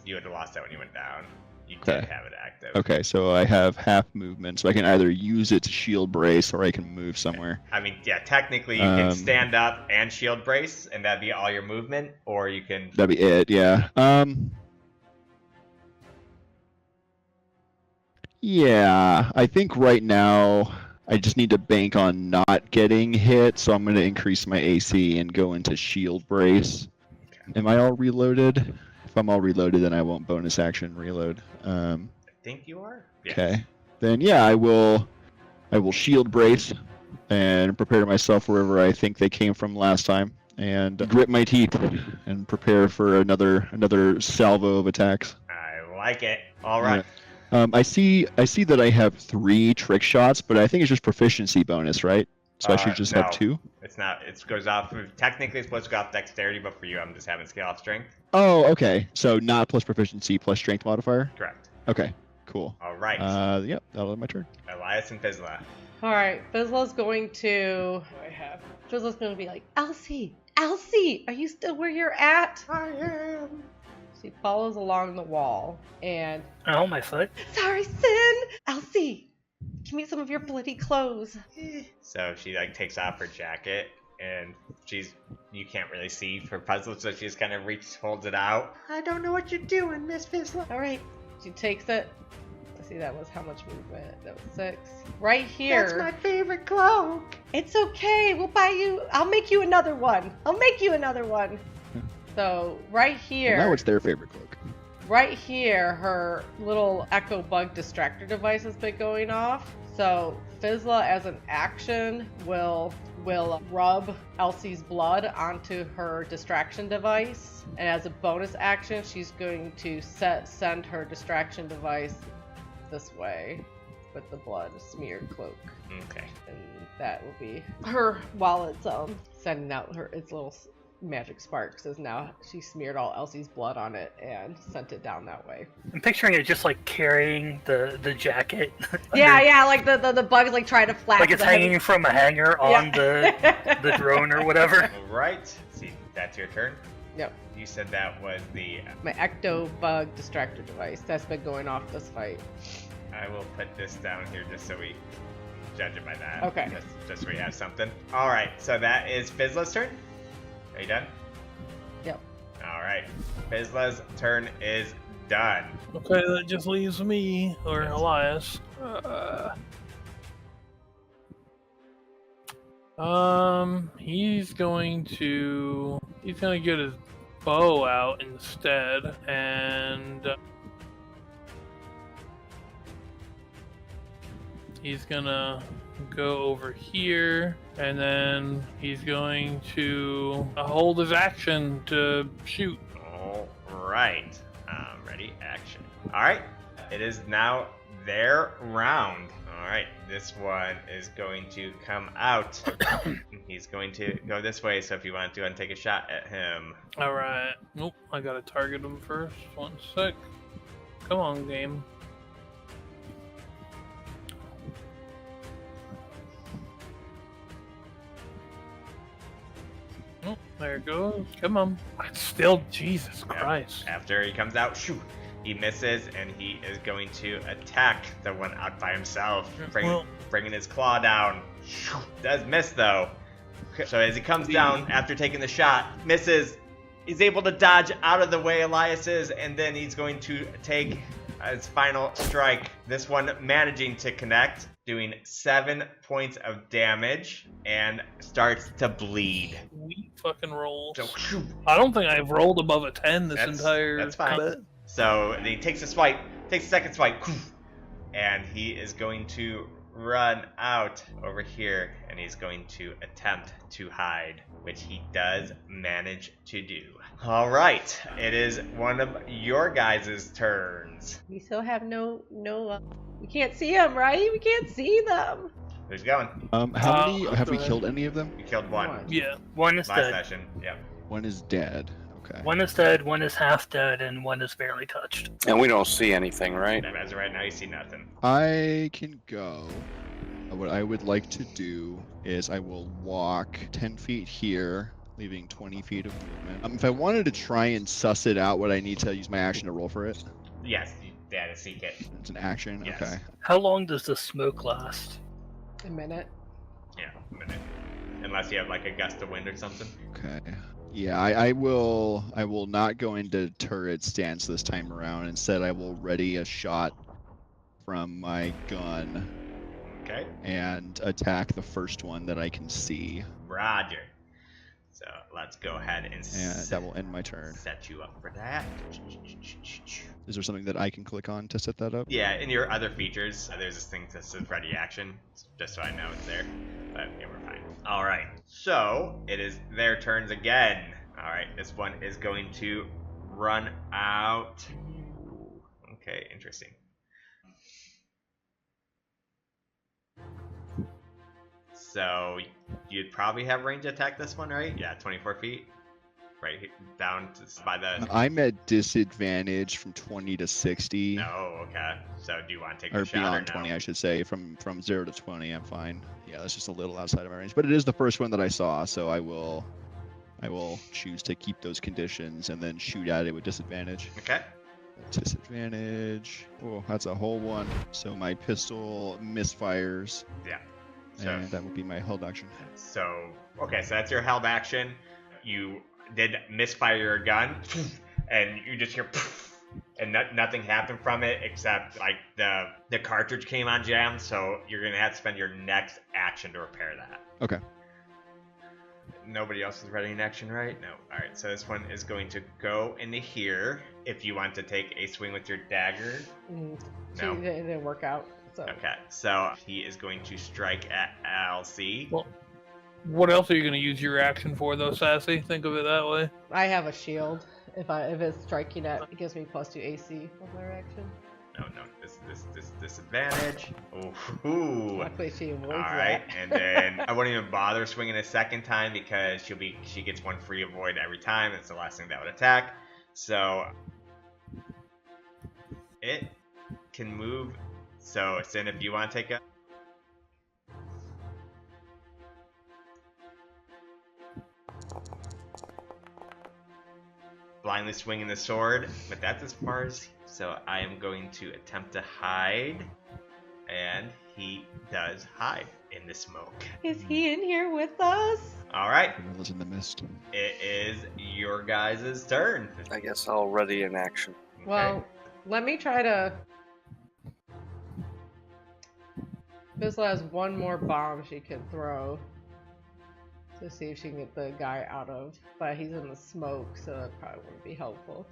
Speaker 1: You would have lost that when you went down. You
Speaker 7: Okay.
Speaker 1: did have it active.
Speaker 7: Okay, so I have half movement, so I can either use it to shield brace or I can move somewhere.
Speaker 1: I mean, yeah, technically you can stand up and shield brace, and that'd be all your movement, or you can...
Speaker 7: That'd be it, yeah. Yeah, I think right now I just need to bank on not getting hit, so I'm going to increase my AC and go into shield brace.
Speaker 1: Okay.
Speaker 7: Am I all reloaded? If I'm all reloaded, then I won't bonus action reload.
Speaker 1: I think you are. Yes.
Speaker 7: Okay. Then yeah, I will shield brace and prepare myself wherever I think they came from last time, and grit my teeth and prepare for another salvo of attacks.
Speaker 1: I like it. All right.
Speaker 7: Yeah. I see that I have 3 trick shots, but I think it's just proficiency bonus, right? So I should just have 2?
Speaker 1: It's not. It goes off. Technically, it's supposed to go off dexterity, but for you, I'm just having scale off strength.
Speaker 7: Oh, okay. So not plus proficiency plus strength modifier?
Speaker 1: Correct.
Speaker 7: Okay, cool.
Speaker 1: All right.
Speaker 7: Yep, that'll be my turn.
Speaker 1: Elias and Fizzla.
Speaker 2: All right, Fizzla's going to... What do I have? Fizzla's going to be like, Elsie, are you still where you're at?
Speaker 1: I am.
Speaker 2: She follows along the wall and...
Speaker 4: Oh, my foot.
Speaker 2: Sorry, Sin! Elsie, give me some of your bloody clothes.
Speaker 1: So she takes off her jacket, and you can't really see her puzzle, so she just kind of holds it out. I don't know what you're doing, Miss Fizzla.
Speaker 2: All right, she takes it. Let's see, that was how much movement? That was 6. Right here.
Speaker 1: That's my favorite cloak.
Speaker 2: It's okay. We'll buy you. I'll make you another one. So right here.
Speaker 7: Well, now it's their favorite cloak.
Speaker 2: Right here, her little echo bug distractor device has been going off. So Fizzla, as an action, will rub Elsie's blood onto her distraction device, and as a bonus action, she's going to send her distraction device this way with the blood smeared cloak.
Speaker 1: Okay.
Speaker 2: And that will be her while it's sending out its little magic sparks, as now she smeared all Elsie's blood on it and sent it down that way.
Speaker 4: I'm picturing it just like carrying the jacket.
Speaker 2: Yeah, like the bug's like trying to flap.
Speaker 4: Like it's hanging from a hanger on the drone or whatever.
Speaker 1: Alright. See, that's your turn.
Speaker 2: Yep.
Speaker 1: You said that was the...
Speaker 2: My ecto bug distractor device that's been going off this fight.
Speaker 1: I will put this down here just so we judge it by that.
Speaker 2: Okay.
Speaker 1: Just so we have something. Alright, so that is Fizzla's turn. Are you done?
Speaker 2: Yep.
Speaker 1: Alright. Fizzla's turn is done.
Speaker 3: Okay, that just leaves me, or Elias. He's gonna get his bow out instead, and he's gonna go over here, and then he's going to hold his action to shoot.
Speaker 1: Alright. Ready, action. Alright. It is now their round. Alright, this one is going to come out. He's going to go this way, so if you want to go and take a shot at him.
Speaker 3: Alright. Nope, I gotta target him first. 1 sec. Come on, game. Oh, there it goes. Come on. It's still, Jesus Christ.
Speaker 1: After he comes out, shoo, he misses, and he is going to attack the one out by himself, bringing his claw down. Shoo, does miss, though. So as he comes down after taking the shot, misses, he's able to dodge out of the way Elias is, and then he's going to take his final strike. This one managing to connect, doing 7 points of damage, and starts to bleed.
Speaker 3: Sweet fucking rolls.
Speaker 1: So, shoo,
Speaker 3: I don't think I've rolled above a 10 this entire
Speaker 1: That's fine.
Speaker 3: combat.
Speaker 1: So then he takes a swipe, takes a second swipe, and he is going to run out over here, and he's going to attempt to hide, which he does manage to do. All right, it is one of your guys' turns.
Speaker 2: We still have no. We can't see them, right? We can't see them.
Speaker 1: Who's going?
Speaker 7: How many have we killed? Any of them?
Speaker 1: You killed one.
Speaker 3: Yeah.
Speaker 4: One is
Speaker 1: Last
Speaker 4: dead.
Speaker 1: session. Yep.
Speaker 7: One is dead. Okay.
Speaker 4: One is dead, one is half dead, and one is barely touched.
Speaker 5: And we don't see anything, right?
Speaker 1: As of right now, you see nothing.
Speaker 7: I can go. What I would like to do is I will walk 10 feet here, leaving 20 feet of movement. If I wanted to try and suss it out, would I need to use my action to roll for it?
Speaker 1: Yes, you data seek it.
Speaker 7: It's an action?
Speaker 1: Yes.
Speaker 7: Okay.
Speaker 4: How long does the smoke last?
Speaker 2: A minute.
Speaker 1: Yeah, a minute. Unless you have like a gust of wind or something.
Speaker 7: Okay. Yeah, I will not go into turret stance this time around. Instead, I will ready a shot from my gun.
Speaker 1: Okay.
Speaker 7: And attack the first one that I can see.
Speaker 1: Roger. So let's go ahead and
Speaker 7: that will end my turn.
Speaker 1: set you up for that.
Speaker 7: Is there something that I can click on to set that up?
Speaker 1: Yeah, in your other features, there's this thing that says ready action, just so I know it's there. But yeah, we're fine. All right. So it is their turns again. All right. This one is going to run out. Okay, interesting. So you'd probably have range attack this one, right? Yeah, 24 feet. Right here, down to, by the...
Speaker 7: I'm at disadvantage from 20 to 60.
Speaker 1: Oh, okay. So do you want to take
Speaker 7: Or
Speaker 1: the shot
Speaker 7: beyond
Speaker 1: or no?
Speaker 7: 20, I should say. From 0 to 20, I'm fine. Yeah, that's just a little outside of my range. But it is the first one that I saw, so I will choose to keep those conditions and then shoot at it with disadvantage.
Speaker 1: Okay.
Speaker 7: Disadvantage. Oh, that's a whole one. So my pistol misfires.
Speaker 1: Yeah. So,
Speaker 7: And that will be my held action.
Speaker 1: so, okay, so that's your held action. You did misfire your gun, and you just hear, and nothing happened from it except like the cartridge came on jam. So you're gonna have to spend your next action to repair that.
Speaker 7: Okay.
Speaker 1: Nobody else is ready in action, right? No. All right. So this one is going to go into here. If you want to take a swing with your dagger.
Speaker 2: No.
Speaker 1: No.
Speaker 2: It didn't work out. So.
Speaker 1: Okay. So he is going to strike at LC.
Speaker 3: Well, what else are you going to use your action for, though, Sassy? Think of it that way.
Speaker 2: I have a shield. If it's striking at, it gives me +2 AC with my reaction.
Speaker 1: This disadvantage. Ooh.
Speaker 2: Luckily she avoids
Speaker 1: Alright,
Speaker 2: that.
Speaker 1: and then I wouldn't even bother swinging a second time because she gets one free avoid every time. It's the last thing that would attack. So it can move. So Sin, if you want to take a blindly swinging the sword, but that's as far as. So I am going to attempt to hide, and he does hide in the smoke.
Speaker 2: Is he in here with us?
Speaker 1: All right,
Speaker 7: Was in the mist.
Speaker 1: it is your guys' turn.
Speaker 5: I guess I'll ready in action.
Speaker 1: Okay.
Speaker 2: Well, let me try to... Fizzla has one more bomb she can throw to see if she can get the guy out of, but he's in the smoke, so that probably wouldn't be helpful.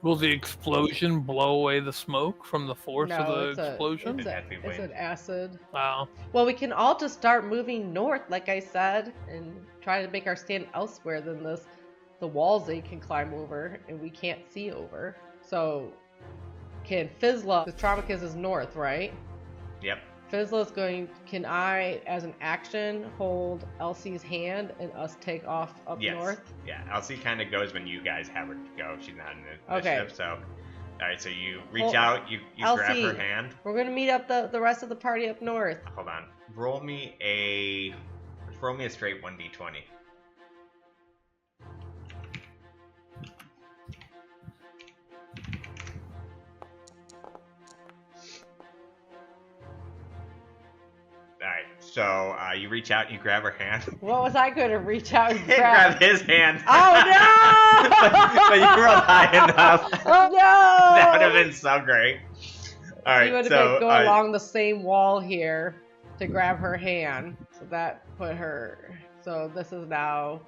Speaker 3: Will the explosion blow away the smoke from the force of the explosion?
Speaker 2: It's an acid.
Speaker 3: Wow.
Speaker 2: Well, we can all just start moving north, like I said, and try to make our stand elsewhere than the walls they can climb over and we can't see over. So, can Fizzla, because Traumacus is north, right?
Speaker 1: Yep.
Speaker 2: Fizzla's going, can I, as an action, hold Elsie's hand and us take off up
Speaker 1: Yes.
Speaker 2: north?
Speaker 1: Yeah, Elsie kind of goes when you guys have her go. She's not in the
Speaker 2: Okay.
Speaker 1: initiative, so. Alright, so you reach
Speaker 2: Well,
Speaker 1: out, you grab
Speaker 2: Elsie,
Speaker 1: her hand.
Speaker 2: We're going to meet up the rest of the party up north.
Speaker 1: Hold on. Roll me a straight 1d20. Alright, so you reach out, you grab her hand.
Speaker 2: What was I going to reach out and
Speaker 1: Grab his hand.
Speaker 2: Oh no!
Speaker 1: but you rolled high enough.
Speaker 2: Oh no!
Speaker 1: That would have been so great. Alright,
Speaker 2: She would have
Speaker 1: so
Speaker 2: been going along the same wall here to grab her hand. So that put her. So this is now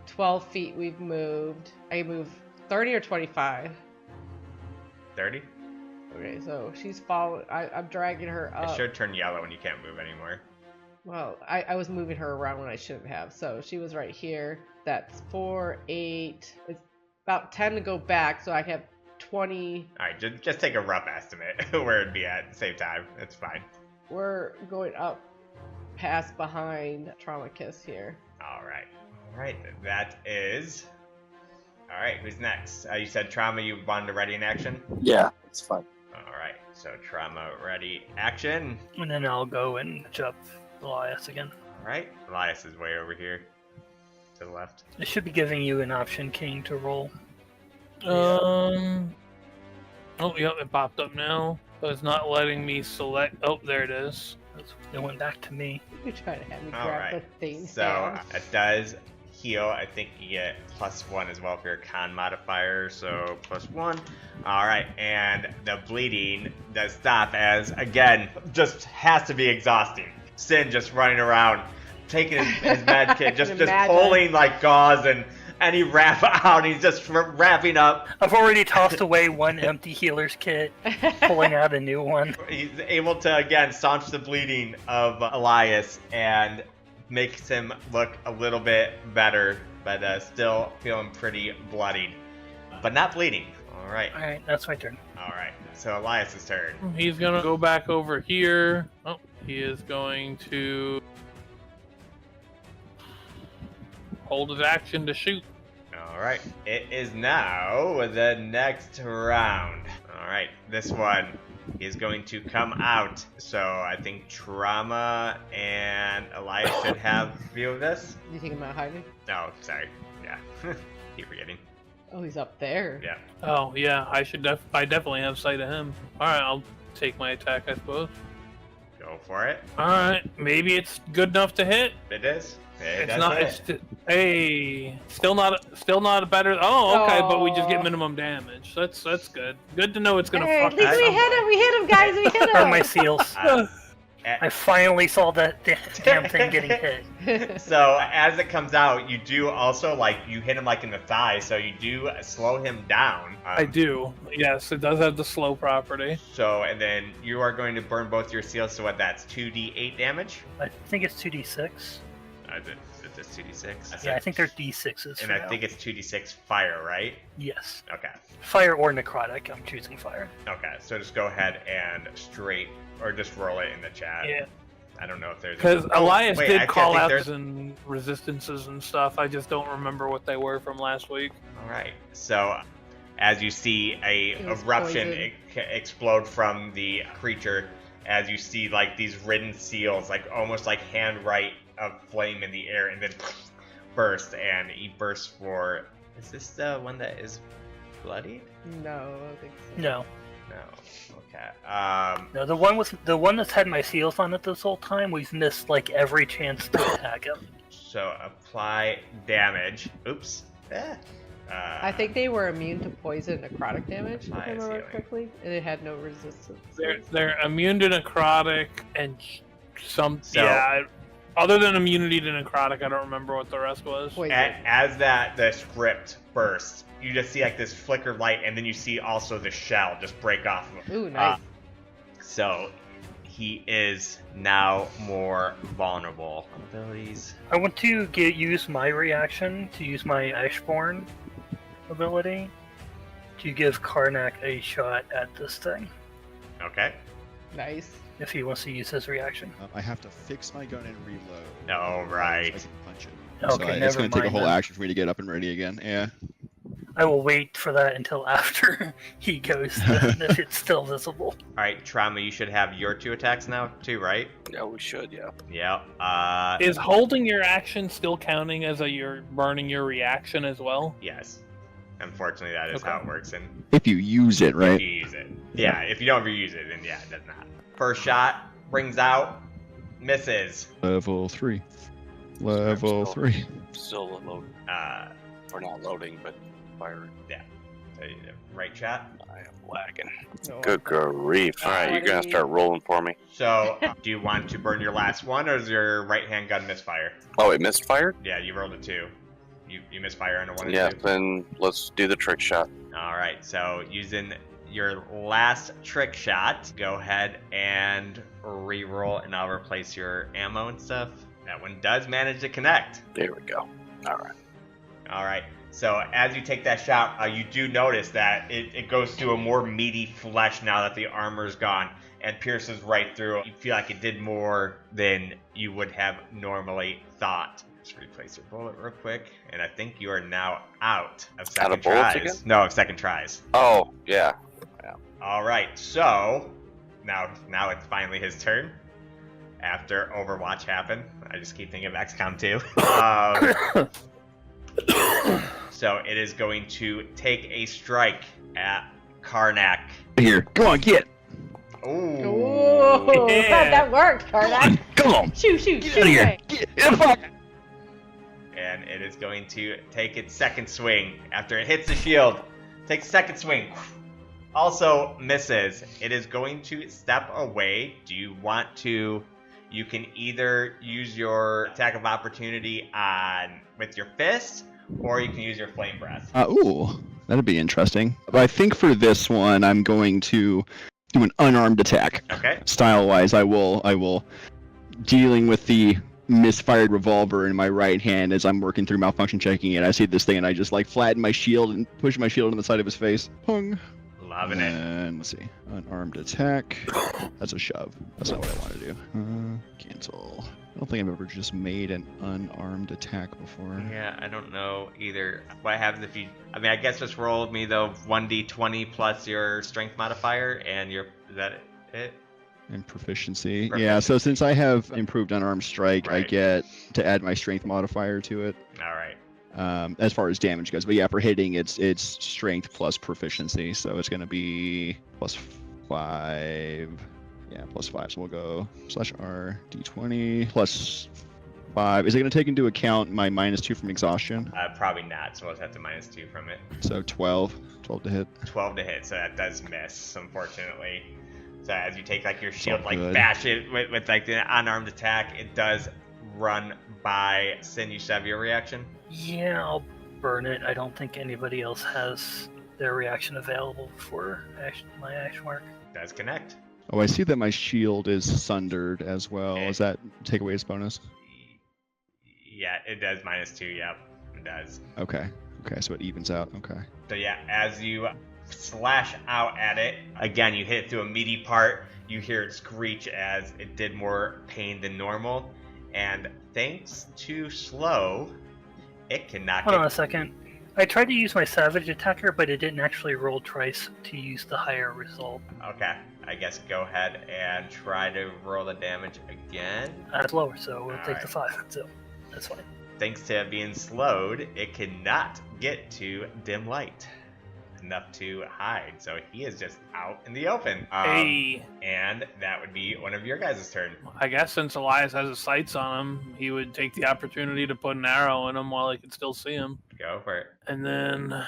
Speaker 2: 12 feet we've moved. I moved 30 or 25.
Speaker 1: 30?
Speaker 2: Okay, so she's following. I'm dragging her up.
Speaker 1: It should turn yellow when you can't move anymore.
Speaker 2: Well, I was moving her around when I shouldn't have. So she was right here. That's 4, 8. It's about 10 to go back, so I have 20.
Speaker 1: Alright, just take a rough estimate where it'd be at the same time. It's fine.
Speaker 2: We're going up past behind Traumacus here.
Speaker 1: Alright. Alright, that is... Alright, who's next? You said Trauma, you wanted to ready in action?
Speaker 6: Yeah, it's fine.
Speaker 1: Alright, so Trauma ready action.
Speaker 4: And then I'll go and catch up Elias again.
Speaker 1: Alright, Elias is way over here to the left.
Speaker 4: It should be giving you an option, King, to roll.
Speaker 3: Oh, yep, it popped up now. But it's not letting me select. Oh, there it is.
Speaker 4: It went back to me.
Speaker 2: You're trying to have me grab
Speaker 1: Alright,
Speaker 2: the thing.
Speaker 1: so it does heal. I think you get +1 as well for your con modifier, so +1. Alright, and the bleeding does stop as, again, just has to be exhausting. Sin just running around, taking his med kit, just pulling like gauze and he wrap out, he's just wrapping up.
Speaker 4: I've already tossed away one empty healer's kit, pulling out a new one.
Speaker 1: He's able to, again, staunch the bleeding of Elias and makes him look a little bit better, but still feeling pretty bloodied. But not bleeding. Alright.
Speaker 4: Alright, that's my turn.
Speaker 1: Alright. So Elias' turn.
Speaker 3: He's gonna go back over here. Oh, he is going to hold his action to shoot.
Speaker 1: Alright. It is now the next round. Alright. This one is going to come out. So I think Trauma and Elias should have view of this.
Speaker 2: You think I'm not hiding?
Speaker 1: Oh, sorry. Yeah. Keep forgetting.
Speaker 2: Oh, he's up there.
Speaker 1: Yeah.
Speaker 3: Oh yeah, I definitely have sight of him. All right, I'll take my attack, I suppose.
Speaker 1: Go for it.
Speaker 3: All right, maybe it's good enough to hit.
Speaker 1: It is. It
Speaker 3: It's
Speaker 1: does
Speaker 3: not.
Speaker 1: hit.
Speaker 3: Hey, still not a better. Oh, okay, but we just get minimum damage. That's good. Good to know it's gonna
Speaker 2: Hey,
Speaker 3: fuck
Speaker 2: at least
Speaker 3: us
Speaker 2: we
Speaker 3: up.
Speaker 2: hit him. We hit him, guys. We hit
Speaker 4: Burn
Speaker 2: him.
Speaker 4: my seals. I finally saw that damn thing getting hit.
Speaker 1: So as it comes out, you do also you hit him in the thigh, so you do slow him down.
Speaker 3: I do. Yes, it does have the slow property.
Speaker 1: So and then you are going to burn both your seals. So what? That's 2d8 damage.
Speaker 4: I think it's 2d6.
Speaker 1: The just 2d6?
Speaker 4: Yeah, I think they're D6s.
Speaker 1: And
Speaker 4: for
Speaker 1: I
Speaker 4: now.
Speaker 1: think it's 2d6 fire, right?
Speaker 4: Yes.
Speaker 1: Okay.
Speaker 4: Fire or necrotic. I'm choosing fire.
Speaker 1: Okay, so just go ahead and just roll it in the chat.
Speaker 4: Yeah.
Speaker 1: I don't know if there's...
Speaker 3: Because Elias
Speaker 1: wait,
Speaker 3: did call out
Speaker 1: there's...
Speaker 3: and resistances and stuff. I just don't remember what they were from last week.
Speaker 1: Alright, so as you see a eruption explode from the creature, as you see like these ridden seals, like almost like handwrite of flame in the air, and then burst, and he bursts for... Is this the one that is bloodied?
Speaker 2: No, I don't think so.
Speaker 4: No.
Speaker 1: No. Okay.
Speaker 4: No, the one that's had my seals on it this whole time. We've missed like every chance to attack him.
Speaker 1: So apply damage. Oops.
Speaker 2: I think they were immune to poison and necrotic damage, if I remember
Speaker 1: healing.
Speaker 2: correctly, and it had no resistance.
Speaker 3: They're immune to necrotic and some.
Speaker 1: So-
Speaker 3: yeah. Other than immunity to necrotic, I don't remember what the rest was.
Speaker 2: Poison.
Speaker 1: As the script bursts, you just see like this flicker of light, and then you see also the shell just break off of him.
Speaker 2: Ooh, nice.
Speaker 1: So he is now more vulnerable. Abilities.
Speaker 4: I want to use my reaction to use my Ashborn ability to give Karnak a shot at this thing
Speaker 1: Okay.
Speaker 2: Nice.
Speaker 4: if he wants to use his reaction.
Speaker 7: I have to fix my gun and reload.
Speaker 1: Oh, right.
Speaker 7: So I can punch it.
Speaker 4: Okay,
Speaker 7: so it's
Speaker 4: never
Speaker 7: going to take a
Speaker 4: mind
Speaker 7: whole
Speaker 4: then.
Speaker 7: action for me to get up and ready again. Yeah.
Speaker 4: I will wait for that until after he goes, then, if it's still visible.
Speaker 1: Alright, Trauma, you should have your 2 attacks now, too, right?
Speaker 5: Yeah, we should, yeah.
Speaker 1: Yeah.
Speaker 3: Is holding your action still counting as you're burning your reaction as well?
Speaker 1: Yes. Unfortunately, that is
Speaker 3: Okay.
Speaker 1: how it works in
Speaker 7: If you use it,
Speaker 1: if
Speaker 7: right?
Speaker 1: you use it. Yeah, if you don't ever use it, then yeah, it does not. First shot, brings out, misses.
Speaker 7: Level 3. Level
Speaker 5: Still-
Speaker 7: 3.
Speaker 5: Still loading. Or not loading, but firing.
Speaker 1: Right chat.
Speaker 5: I am lagging.
Speaker 2: No.
Speaker 5: Good grief. Alright, you're gonna start rolling for me.
Speaker 1: So, do you want to burn your last one, or does your right hand gun misfire?
Speaker 5: Oh, it misfired?
Speaker 1: Yeah, you rolled a 2. You misfire on a 1 and
Speaker 5: Yeah,
Speaker 1: 2.
Speaker 5: then let's do the trick shot.
Speaker 1: Alright, so using your last trick shot, go ahead and re-roll, and I'll replace your ammo and stuff. That one does manage to connect.
Speaker 5: There we go. Alright.
Speaker 1: Alright, so as you take that shot, you do notice that it goes through a more meaty flesh now that the armor's gone, and pierces right through. You feel like it did more than you would have normally thought. Just replace your bullet real quick, and I think you are now out of second
Speaker 5: Out of bullets
Speaker 1: tries.
Speaker 5: again?
Speaker 1: No, of second tries.
Speaker 5: Oh, yeah.
Speaker 1: Alright, so now it's finally his turn. After Overwatch happened. I just keep thinking of XCOM 2. So it is going to take a strike at Karnak.
Speaker 7: Here. Come on, get.
Speaker 1: Ooh.
Speaker 2: Ooh,
Speaker 3: Yeah.
Speaker 2: that worked, Karnak.
Speaker 7: Come on.
Speaker 2: Shoot,
Speaker 7: Get
Speaker 2: shoot,
Speaker 7: out of here.
Speaker 2: away.
Speaker 7: Get the fuck.
Speaker 1: And it is going to take its second swing. After it hits the shield, takes second swing. Also misses. It is going to step away. Do you want to... You can either use your attack of opportunity with your fist, or you can use your flame breath.
Speaker 7: Ooh, that'd be interesting. But I think for this one, I'm going to do an unarmed attack.
Speaker 1: Okay.
Speaker 7: Style-wise, I will dealing with the misfired revolver in my right hand as I'm working through malfunction checking it. I see this thing and I just like flatten my shield and push my shield on the side of his face. Pung.
Speaker 1: Loving it.
Speaker 7: And let's see, unarmed attack. That's a shove. That's not what I want to do. Cancel. I don't think I've ever just made an unarmed attack before.
Speaker 1: Yeah, I don't know either. What happens if you... I mean, I guess just roll with me, though, 1d20 plus your strength modifier, and your... Is that it?
Speaker 7: And proficiency.
Speaker 1: Proficiency.
Speaker 7: Yeah, so since I have improved unarmed strike, I
Speaker 1: Right.
Speaker 7: get to add my strength modifier to it.
Speaker 1: All right.
Speaker 7: As far as damage goes. But yeah, for hitting, it's strength plus proficiency, so it's going to be plus 5. Yeah, plus 5. So we'll go /R d20 plus 5. Is it going to take into account my -2 from exhaustion?
Speaker 1: Probably not, so we'll have to -2 from it.
Speaker 7: So 12. 12 to hit.
Speaker 1: 12 to hit, so that does miss, unfortunately. So as you take like your shield,
Speaker 7: all
Speaker 1: like
Speaker 7: good.
Speaker 1: bash it with like the unarmed attack, it does run by. Sin, you should have your reaction.
Speaker 4: Yeah, I'll burn it. I don't think anybody else has their reaction available for my ash mark.
Speaker 1: Does connect.
Speaker 7: Oh, I see that my shield is sundered as well.
Speaker 1: Okay.
Speaker 7: Is that take away its bonus?
Speaker 1: Yeah, it does -2. Yep, it does.
Speaker 7: Okay. Okay, so it evens out. Okay.
Speaker 1: So yeah, as you slash out at it, again, you hit it through a meaty part. You hear it screech as it did more pain than normal. And thanks to slow, it cannot
Speaker 4: Hold on a second. I tried to use my savage attacker, but it didn't actually roll twice to use the higher result.
Speaker 1: Okay, I guess go ahead and try to roll the damage again.
Speaker 4: That's lower, so we'll take
Speaker 1: Alright.
Speaker 4: the 5. So that's fine.
Speaker 1: Thanks to being slowed, it cannot get to dim light enough to hide. So he is just out in the open.
Speaker 3: Hey,
Speaker 1: And that would be one of your guys' turn.
Speaker 3: I guess since Elias has his sights on him, he would take the opportunity to put an arrow in him while he could still see him.
Speaker 1: Go for it.
Speaker 3: And then,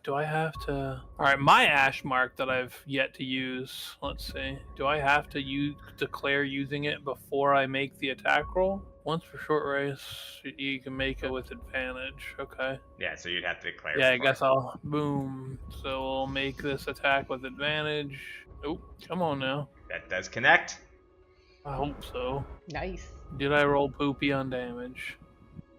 Speaker 3: do I have to? All right, my ash mark that I've yet to use. Let's see. Do I have to declare using it before I make the attack roll? Once per short race, you can make it with advantage. Okay.
Speaker 1: Yeah, so you'd have to declare.
Speaker 3: Yeah, I
Speaker 1: before.
Speaker 3: guess I'll boom. So we'll make this attack with advantage. Oh, come on now.
Speaker 1: That does connect.
Speaker 3: I hope so.
Speaker 2: Nice.
Speaker 3: Did I roll poopy on damage?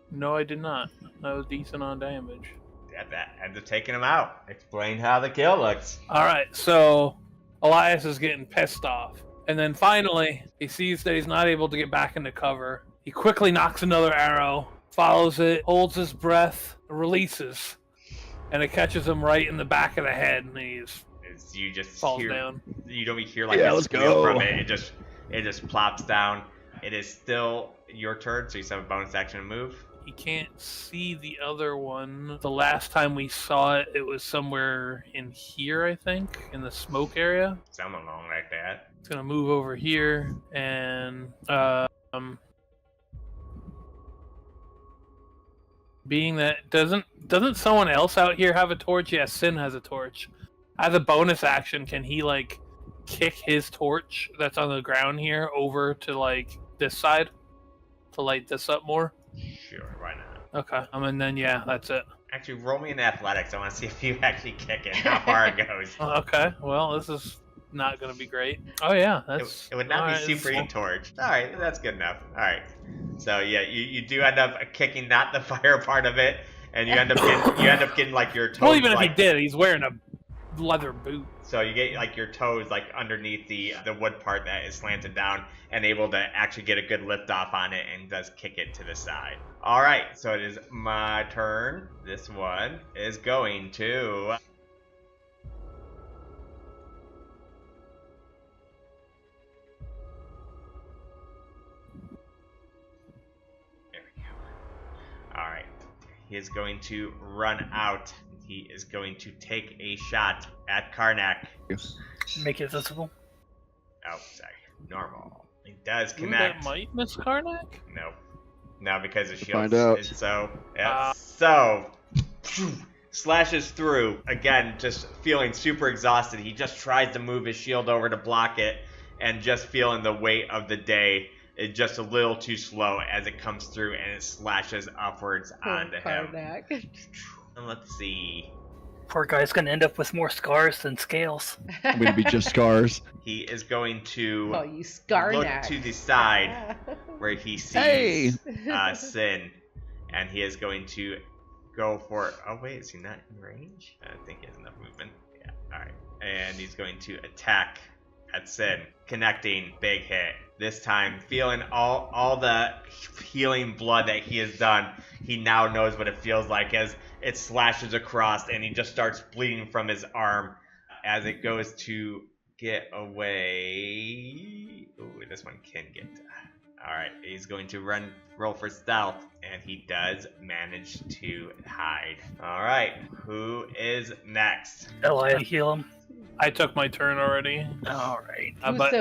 Speaker 3: No, I did not. I was decent on damage.
Speaker 1: Yeah, that ends up taking him out. Explain how the kill looks.
Speaker 3: All right, so Elias is getting pissed off. And then finally, he sees that he's not able to get back into cover. He quickly knocks another arrow, follows it, holds his breath, releases, and it catches him right in the back of the head, and he's
Speaker 1: You just
Speaker 3: falls
Speaker 1: hear,
Speaker 3: down.
Speaker 1: you don't hear like
Speaker 7: Yeah,
Speaker 1: a
Speaker 7: let's
Speaker 1: squeal
Speaker 7: go.
Speaker 1: from it. It just plops down. It is still your turn, so you still have a bonus action to move.
Speaker 3: He can't see the other one. The last time we saw it, it was somewhere in here, I think, in the smoke area.
Speaker 1: Something along like that.
Speaker 3: It's gonna move over here, and being that doesn't someone else out here have a torch? Yeah, Sin has a torch. As a bonus action, can he like kick his torch that's on the ground here over to like this side to light this up more?
Speaker 1: Sure, why not?
Speaker 3: Okay. And then yeah, that's it.
Speaker 1: Actually, roll me in athletics. I want to see if you actually kick it, how far it goes.
Speaker 3: Okay. Well, this is not gonna be great. Oh yeah, that's.
Speaker 1: It would not be
Speaker 3: alright,
Speaker 1: super
Speaker 3: it's-
Speaker 1: torch. Alright, that's good enough. Alright. So yeah, you do end up kicking not the fire part of it, and you end up getting like your toes.
Speaker 3: Well, even if
Speaker 1: like,
Speaker 3: he did, he's wearing a leather boot.
Speaker 1: So you get like your toes like underneath the wood part that is slanted down and able to actually get a good lift off on it and does kick it to the side. All right, so it is my turn. This one is going to there we go. All right. He is going to run out. He is going to take a shot at Karnak.
Speaker 4: Make it visible.
Speaker 1: Oh, sorry. Normal. He does
Speaker 3: Ooh,
Speaker 1: connect.
Speaker 3: that might miss Karnak.
Speaker 1: Nope. No, because the shield
Speaker 7: Find out.
Speaker 1: is so. Yeah. So slashes through. Again, just feeling super exhausted. He just tries to move his shield over to block it, and just feeling the weight of the day is just a little too slow as it comes through and it slashes upwards onto him.
Speaker 2: Karnak.
Speaker 1: And let's see.
Speaker 4: Poor guy's gonna end up with more scars than scales.
Speaker 7: I'm gonna be just scars.
Speaker 1: He is going to
Speaker 2: Oh, you Skarnak.
Speaker 1: look to the side where he sees
Speaker 7: Hey!
Speaker 1: Sin, and he is going to go for. Oh wait, is he not in range? I think he has enough movement. Yeah. All right, and he's going to attack at Sin, connecting, big hit. This time, feeling all the healing blood that he has done, he now knows what it feels like as it slashes across, and he just starts bleeding from his arm as it goes to get away. Ooh, this one can get. All right, he's going to roll for stealth, and he does manage to hide. All right, who is next?
Speaker 4: Elias, heal him.
Speaker 3: I took my turn already.
Speaker 4: Alright.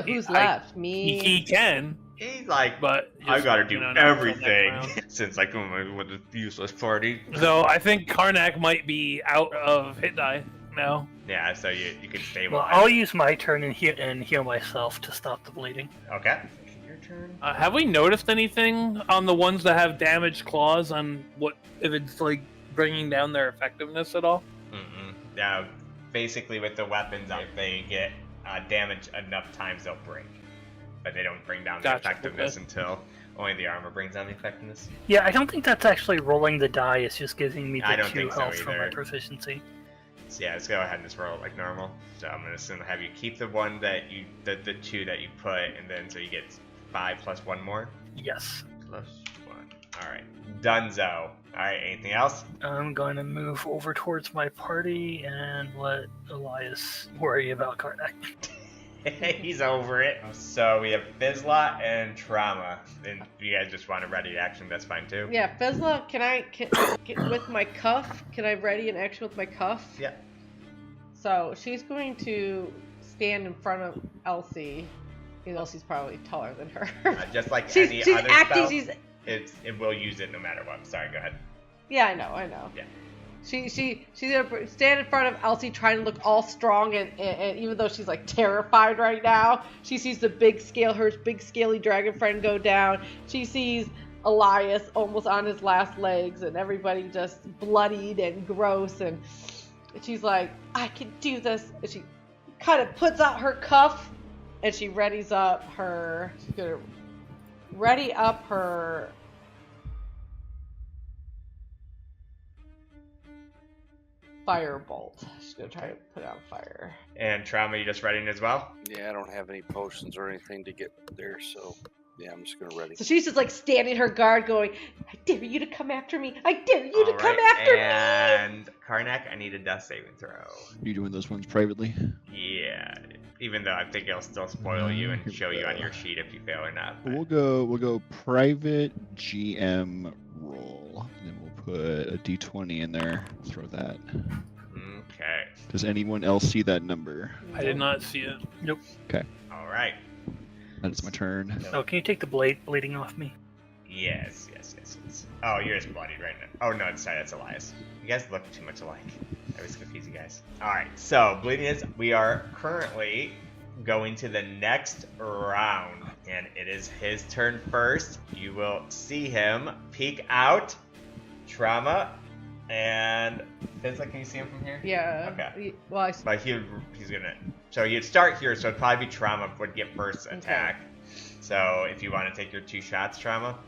Speaker 2: Who's left? Me.
Speaker 3: He can,
Speaker 1: He's like,
Speaker 3: but
Speaker 1: I
Speaker 3: just,
Speaker 1: gotta do
Speaker 3: not until next
Speaker 1: everything
Speaker 3: round.
Speaker 1: since I come with a useless party.
Speaker 3: So I think Karnak might be out of hit die now.
Speaker 1: Yeah, so you can stay
Speaker 4: Well,
Speaker 1: alive.
Speaker 4: I'll use my turn and heal myself to stop the bleeding.
Speaker 1: Okay. Your turn.
Speaker 3: Have we noticed anything on the ones that have damaged claws on what if it's like bringing down their effectiveness at all?
Speaker 1: Mm-mm. Yeah, basically with the weapons, if they get damaged enough times, they'll break. But they don't bring down the
Speaker 3: Gotcha,
Speaker 1: effectiveness
Speaker 3: okay.
Speaker 1: until Only the armor brings down the effectiveness.
Speaker 4: Yeah, I don't think that's actually rolling the die. It's just giving me
Speaker 1: I
Speaker 4: the
Speaker 1: don't
Speaker 4: 2
Speaker 1: think so
Speaker 4: health from my
Speaker 1: either.
Speaker 4: proficiency.
Speaker 1: So yeah, let's go ahead and just roll it like normal. So I'm gonna assume have you keep the one that you, the 2 that you put, and then so you get 5 plus 1 more.
Speaker 4: Yes.
Speaker 1: Plus 1. All right, Dunzo. All right, anything else?
Speaker 4: I'm going to move over towards my party and let Elias worry about Karnak.
Speaker 1: He's over it. So we have Fizzla and Trauma. And if you guys just want a ready action, that's fine too.
Speaker 2: Yeah, Fizzla, can with my cuff, can I ready an action with my cuff?
Speaker 1: Yeah.
Speaker 2: So she's going to stand in front of Elsie, even though she's probably taller than her.
Speaker 1: Just like
Speaker 2: she's
Speaker 1: any
Speaker 2: she's
Speaker 1: other
Speaker 2: acting.
Speaker 1: spell, it will use it no matter what. Sorry, go ahead.
Speaker 2: Yeah, I know.
Speaker 1: Yeah.
Speaker 2: She's gonna stand in front of Elsie, trying to look all strong, and even though she's like terrified right now, she sees her big scaly dragon friend go down. She sees Elias almost on his last legs, and everybody just bloodied and gross, and she's like, I can do this. And she kind of puts out her cuff, and she readies up her. She's gonna ready up her. Firebolt. She's gonna try to put out fire.
Speaker 1: And Trauma, you just readying as well?
Speaker 5: Yeah, I don't have any potions or anything to get there, so yeah, I'm just gonna ready.
Speaker 2: So she's just like standing her guard going, I dare you to come after me. I dare you to come after me.
Speaker 1: And Karnak, I need a death saving throw.
Speaker 7: You doing those ones privately?
Speaker 1: Yeah. Even though I think it'll still spoil you and show you on your sheet if you fail or not. But...
Speaker 7: We'll go private GM roll. And then we'll put a D20 in there. Throw that.
Speaker 1: Okay.
Speaker 7: Does anyone else see that number?
Speaker 3: I did not see it.
Speaker 4: Nope.
Speaker 7: Okay.
Speaker 1: All right.
Speaker 7: That is my turn.
Speaker 4: Oh, can you take the bleeding off me?
Speaker 1: Yes. Oh, you're just bloodied right now. Oh, no, sorry, that's Elias. You guys look too much alike. I always confuse you guys. All right, so bleeding is, we are currently going to the next round, and it is his turn first. You will see him peek out, Trauma, and Fizzla, can you see him from here?
Speaker 2: Yeah.
Speaker 1: Okay.
Speaker 2: Well,
Speaker 1: But he's gonna, so you'd start here, so it'd probably be Trauma would get first attack. Okay. So if you want to take your 2 shots, Trauma.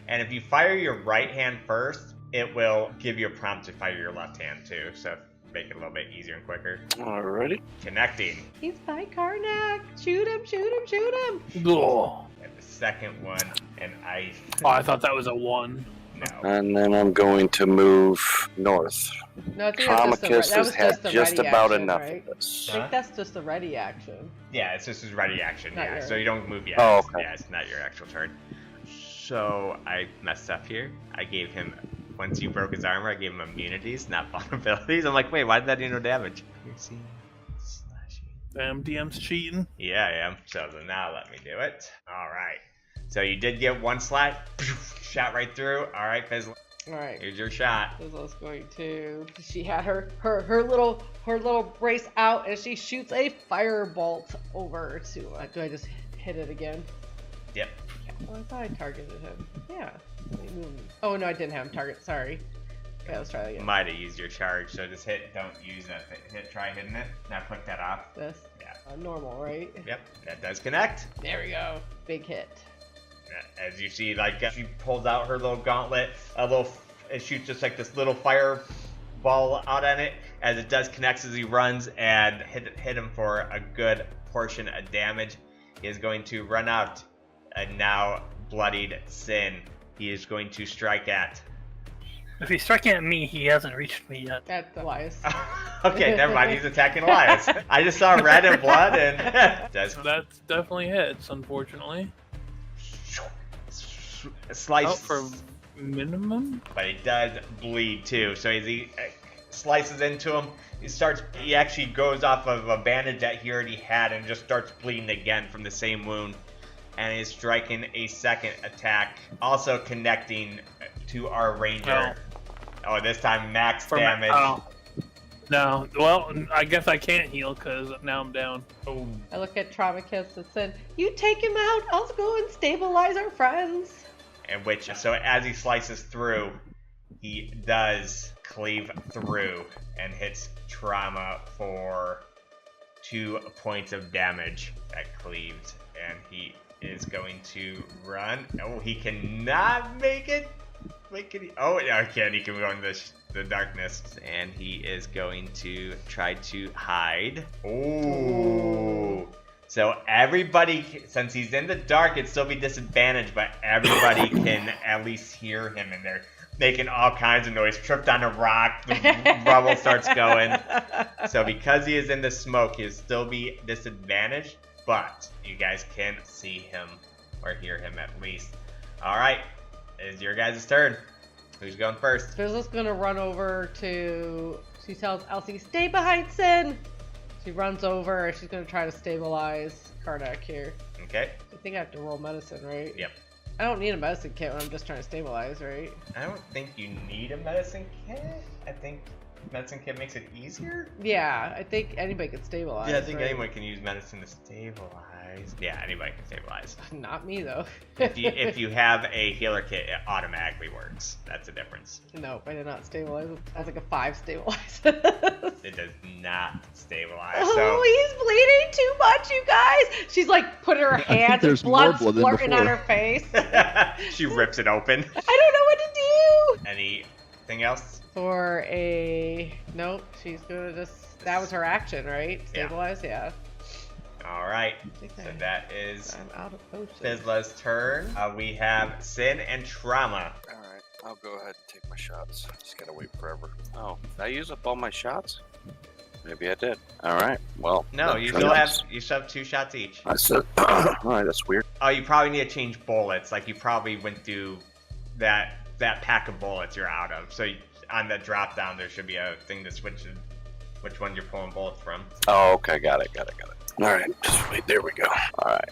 Speaker 1: And if you fire your right hand first, it will give you a prompt to fire your left hand too, so make it a little bit easier and quicker.
Speaker 5: Alrighty.
Speaker 1: Connecting.
Speaker 2: he's by Karnak. Shoot him.
Speaker 3: Oh,
Speaker 1: And the second one, and I...
Speaker 3: I thought that was a 1.
Speaker 1: No.
Speaker 5: And then I'm going to move north.
Speaker 2: No, I think that's
Speaker 5: Traumacus has had just about
Speaker 2: action,
Speaker 5: enough
Speaker 2: right?
Speaker 5: of this.
Speaker 2: I think that's just a ready action.
Speaker 1: Yeah, it's just his ready action,
Speaker 2: Not
Speaker 1: yeah,
Speaker 2: yours.
Speaker 1: so you don't move yet.
Speaker 5: Oh, okay.
Speaker 1: Yeah, it's not your actual turn. So I messed up here. I gave him, once you broke his armor, I gave him immunities, not vulnerabilities. I'm like, wait, why did that do no damage? Piercing, slashing.
Speaker 3: Damn, DM's cheating.
Speaker 1: Yeah, I am. So then now let me do it. All right. So you did get 1 slot, shot right through. All right, Fizzla.
Speaker 2: All right.
Speaker 1: Here's your shot.
Speaker 2: Fizzla's going to. She had her little brace out, and she shoots a firebolt over to. Do I just hit it again?
Speaker 1: Yep.
Speaker 2: Yeah, well, I thought I targeted him. Yeah. Let me move. Oh no, I didn't have him target. Sorry. Okay, let's try that again.
Speaker 1: Might have used your charge, so just hit. Don't use that. Try hitting it. Now click that off.
Speaker 2: This.
Speaker 1: Yeah.
Speaker 2: Normal, right?
Speaker 1: Yep. That does connect.
Speaker 2: There we go. Big hit.
Speaker 1: As you see, like she pulls out her little gauntlet, it shoots just like this little fireball out on it. As it does connects as he runs and hit him for a good portion of damage. He is going to run out a now bloodied Sin. He is going to strike at.
Speaker 4: If he's striking at me, he hasn't reached me yet.
Speaker 2: That's Elias.
Speaker 1: Okay, never mind. He's attacking Elias. I just saw red and blood and does
Speaker 3: That's definitely hits, unfortunately.
Speaker 1: slice
Speaker 3: Out for minimum?
Speaker 1: but he does bleed too. So as he slices into him, he actually goes off of a bandage that he already had and just starts bleeding again from the same wound, and is striking a second attack, also connecting to our ranger. Oh, this time max damage.
Speaker 3: No, well, I guess I can't heal because now I'm down.
Speaker 1: Oh.
Speaker 2: I look at Traumacus and said, "You take him out. I'll go and stabilize our friends."
Speaker 1: And so as he slices through, he does cleave through and hits Trauma for 2 points of damage that cleaved, and he is going to run. Oh, he cannot make it. Oh, yeah, he can. He can go in the darkness. And he is going to try to hide. Ooh. So everybody, since he's in the dark, it'd still be disadvantaged, but everybody can at least hear him, and they're making all kinds of noise. Tripped on a rock, the rubble starts going. So because he is in the smoke, he'll still be disadvantaged, but you guys can see him or hear him at least. All right, it's your guys' turn. Who's going first?
Speaker 2: Fizzla's gonna run over to. She tells Elsie, "Stay behind Sin." She runs over and she's gonna try to stabilize Karnak here.
Speaker 1: Okay.
Speaker 2: I think I have to roll medicine, right?
Speaker 1: Yep.
Speaker 2: I don't need a medicine kit when I'm just trying to stabilize, right?
Speaker 1: I don't think you need a medicine kit. I think medicine kit makes it easier.
Speaker 2: Yeah, I think anybody can stabilize.
Speaker 1: Yeah, I think
Speaker 2: right?
Speaker 1: anyone can use medicine to stabilize. Yeah, anybody can stabilize.
Speaker 2: Not me though.
Speaker 1: if you have a healer kit, it automatically works. That's the difference.
Speaker 2: Nope, I did not stabilize. I was like a 5 stabilize.
Speaker 1: It does not stabilize.
Speaker 2: Oh,
Speaker 1: So
Speaker 2: he's bleeding too much, you guys. She's like putting her hands and
Speaker 7: there's more
Speaker 2: blood
Speaker 7: blood than
Speaker 2: splurting on
Speaker 7: before.
Speaker 2: her face.
Speaker 1: she rips it open.
Speaker 2: I don't know what to do.
Speaker 1: Anything else?
Speaker 2: For a nope, she's gonna just. That was her action, right?
Speaker 1: Yeah.
Speaker 2: Stabilize, yeah.
Speaker 1: All right.
Speaker 2: I think
Speaker 1: So that is
Speaker 2: I'm out of potions.
Speaker 1: Fizzla's turn. We have Sin and Trauma.
Speaker 5: Alright, I'll go ahead and take my shots. Just gotta wait forever. Oh, did I use up all my shots? Maybe I did. Alright, well.
Speaker 1: No,
Speaker 5: that
Speaker 1: you
Speaker 5: turns-
Speaker 1: still have 2 shots each.
Speaker 5: I said, alright, that's weird.
Speaker 1: Oh, you probably need to change bullets. Like you probably went through that pack of bullets you're out of. So on the drop down, there should be a thing to switch which one you're pulling bullets from.
Speaker 5: Oh, okay, got it. Alright, just wait, there we go. Alright,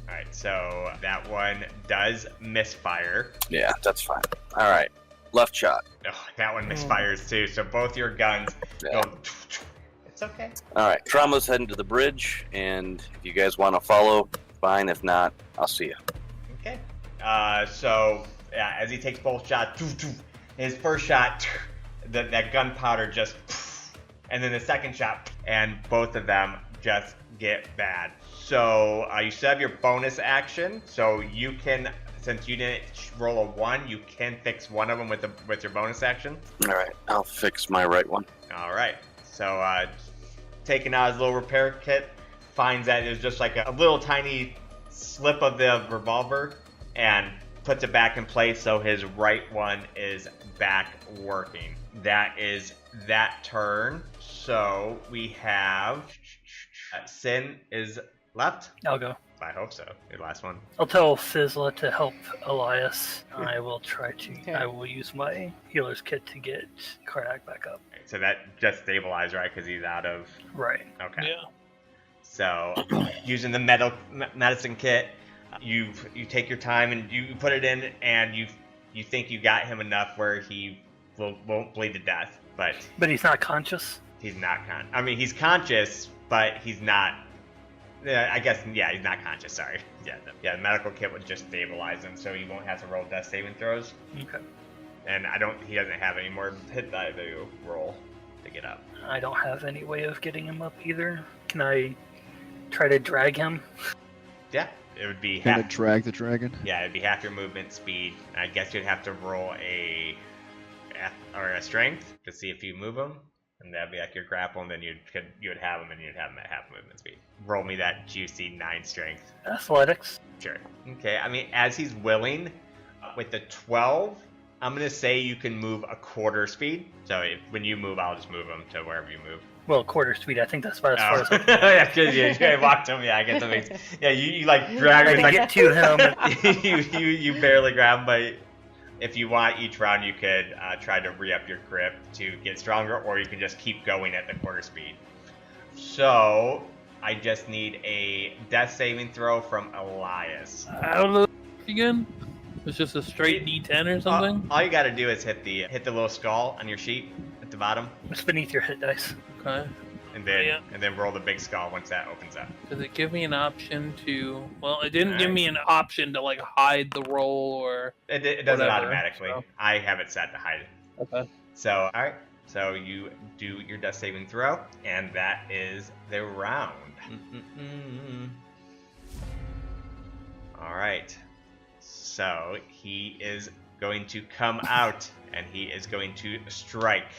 Speaker 1: Alright, so that one does misfire.
Speaker 5: yeah, that's fine. Alright, left shot.
Speaker 1: Oh, that one misfires too. So both your guns
Speaker 5: Yeah.
Speaker 1: go. It's okay.
Speaker 5: Alright, Trauma's heading to the bridge, and if you guys want to follow, fine. If not, I'll see you.
Speaker 1: Okay. So yeah, as he takes both shots, his first shot, that gunpowder just, and then the second shot, and both of them just get bad. So you still have your bonus action, so you can, since you didn't roll a 1, you can fix one of them with your bonus action.
Speaker 5: Alright, I'll fix my right one.
Speaker 1: All right. So taking out his little repair kit, finds that there's just like a little tiny slip of the revolver, and puts it back in place, so his right one is back working. That is that turn. So we have Sin is left.
Speaker 4: I'll go.
Speaker 1: I hope so. Your last one.
Speaker 4: I'll tell Fizzla to help Elias. I will try to.
Speaker 2: Okay.
Speaker 4: I will use my healer's kit to get Karnak back up.
Speaker 1: So that just stabilized, right? Because he's out of.
Speaker 4: Right.
Speaker 1: Okay.
Speaker 3: Yeah.
Speaker 1: So using the medicine kit, you take your time and you put it in, and you think you got him enough where he won't bleed to death, but
Speaker 4: But he's not conscious.
Speaker 1: he's not I mean, he's conscious, but he's not. I guess he's not conscious. Sorry. Yeah. The medical kit would just stabilize him, so he won't have to roll death saving throws.
Speaker 4: Okay.
Speaker 1: And he doesn't have any more hit die to roll to get up.
Speaker 4: I don't have any way of getting him up either. Can I try to drag him?
Speaker 1: Yeah, it would be
Speaker 7: Gonna
Speaker 1: half.
Speaker 7: drag the dragon.
Speaker 1: Yeah, it'd be half your movement speed. I guess you'd have to roll a strength to see if you move him, and that'd be like your grapple, and then you would have him, and you'd have him at half movement speed. Roll me that juicy 9 strength.
Speaker 4: Athletics.
Speaker 1: Sure. Okay. I mean, as he's willing, with the 12, I'm gonna say you can move a quarter speed. So when you move, I'll just move him to wherever you move.
Speaker 4: Well, quarter speed. I think that's about as far as I can.
Speaker 1: Yeah, because you walked him. Yeah, I get something. Yeah, you like drag
Speaker 4: Try
Speaker 1: him
Speaker 4: to
Speaker 1: like
Speaker 4: get to him.
Speaker 1: you barely grab him, but if you want each round, you could try to re-up your grip to get stronger, or you can just keep going at the quarter speed. So I just need a death saving throw from Elias.
Speaker 3: I don't know again. It's just a straight D10 or something.
Speaker 1: All you got to do is hit the little skull on your sheet at the bottom,
Speaker 4: It's beneath your hit dice.
Speaker 3: Okay.
Speaker 1: and then roll the big skull once that opens up.
Speaker 3: Does it give me an option to? Well, it didn't give me an option to like hide the roll or.
Speaker 1: It does it
Speaker 3: Whatever,
Speaker 1: automatically.
Speaker 3: so.
Speaker 1: I have it set to hide it.
Speaker 3: Okay.
Speaker 1: So, all right. So you do your death saving throw, and that is the round. All right. So he is going to come out and he is going to strike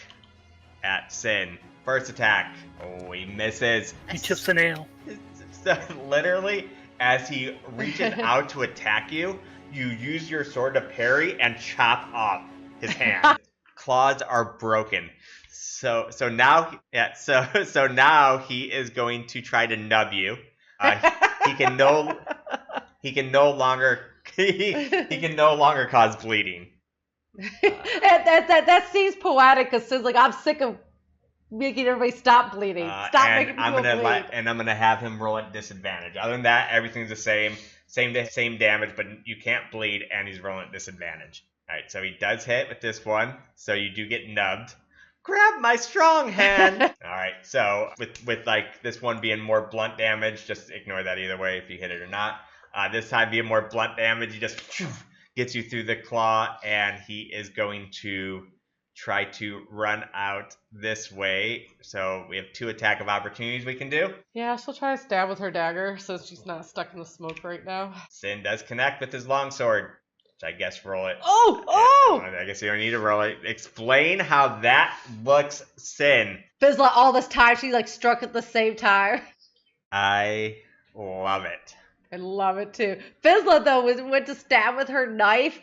Speaker 1: at Sin. First attack. Oh, he misses.
Speaker 4: He chips a nail.
Speaker 1: So literally, as he reaches out to attack you, you use your sword to parry and chop off his hand. Claws are broken. So now he is going to try to nub you. He can no longer cause bleeding.
Speaker 2: that seems poetic because Sid's like, I'm sick of making everybody stop bleeding. Stop making people bleed.
Speaker 1: And I'm gonna have him roll at disadvantage. Other than that, everything's the same damage, but you can't bleed, and he's rolling at disadvantage. All right, so he does hit with this one, so you do get nubbed. Grab my strong hand. All right, so with like this one being more blunt damage, just ignore that either way if you hit it or not. This time being more blunt damage, he just gets you through the claw, and he is going to try to run out this way. So we have 2 attack of opportunities we can do.
Speaker 2: Yeah, she'll try to stab with her dagger so she's not stuck in the smoke right now.
Speaker 1: Sin does connect with his longsword. I guess roll it.
Speaker 2: Oh!
Speaker 1: I guess you don't need to roll it. Explain how that looks, Sin.
Speaker 2: Fizzla, all this time, she like struck at the same time.
Speaker 1: I love it.
Speaker 2: I love it too. Fizzla though went to stab with her knife.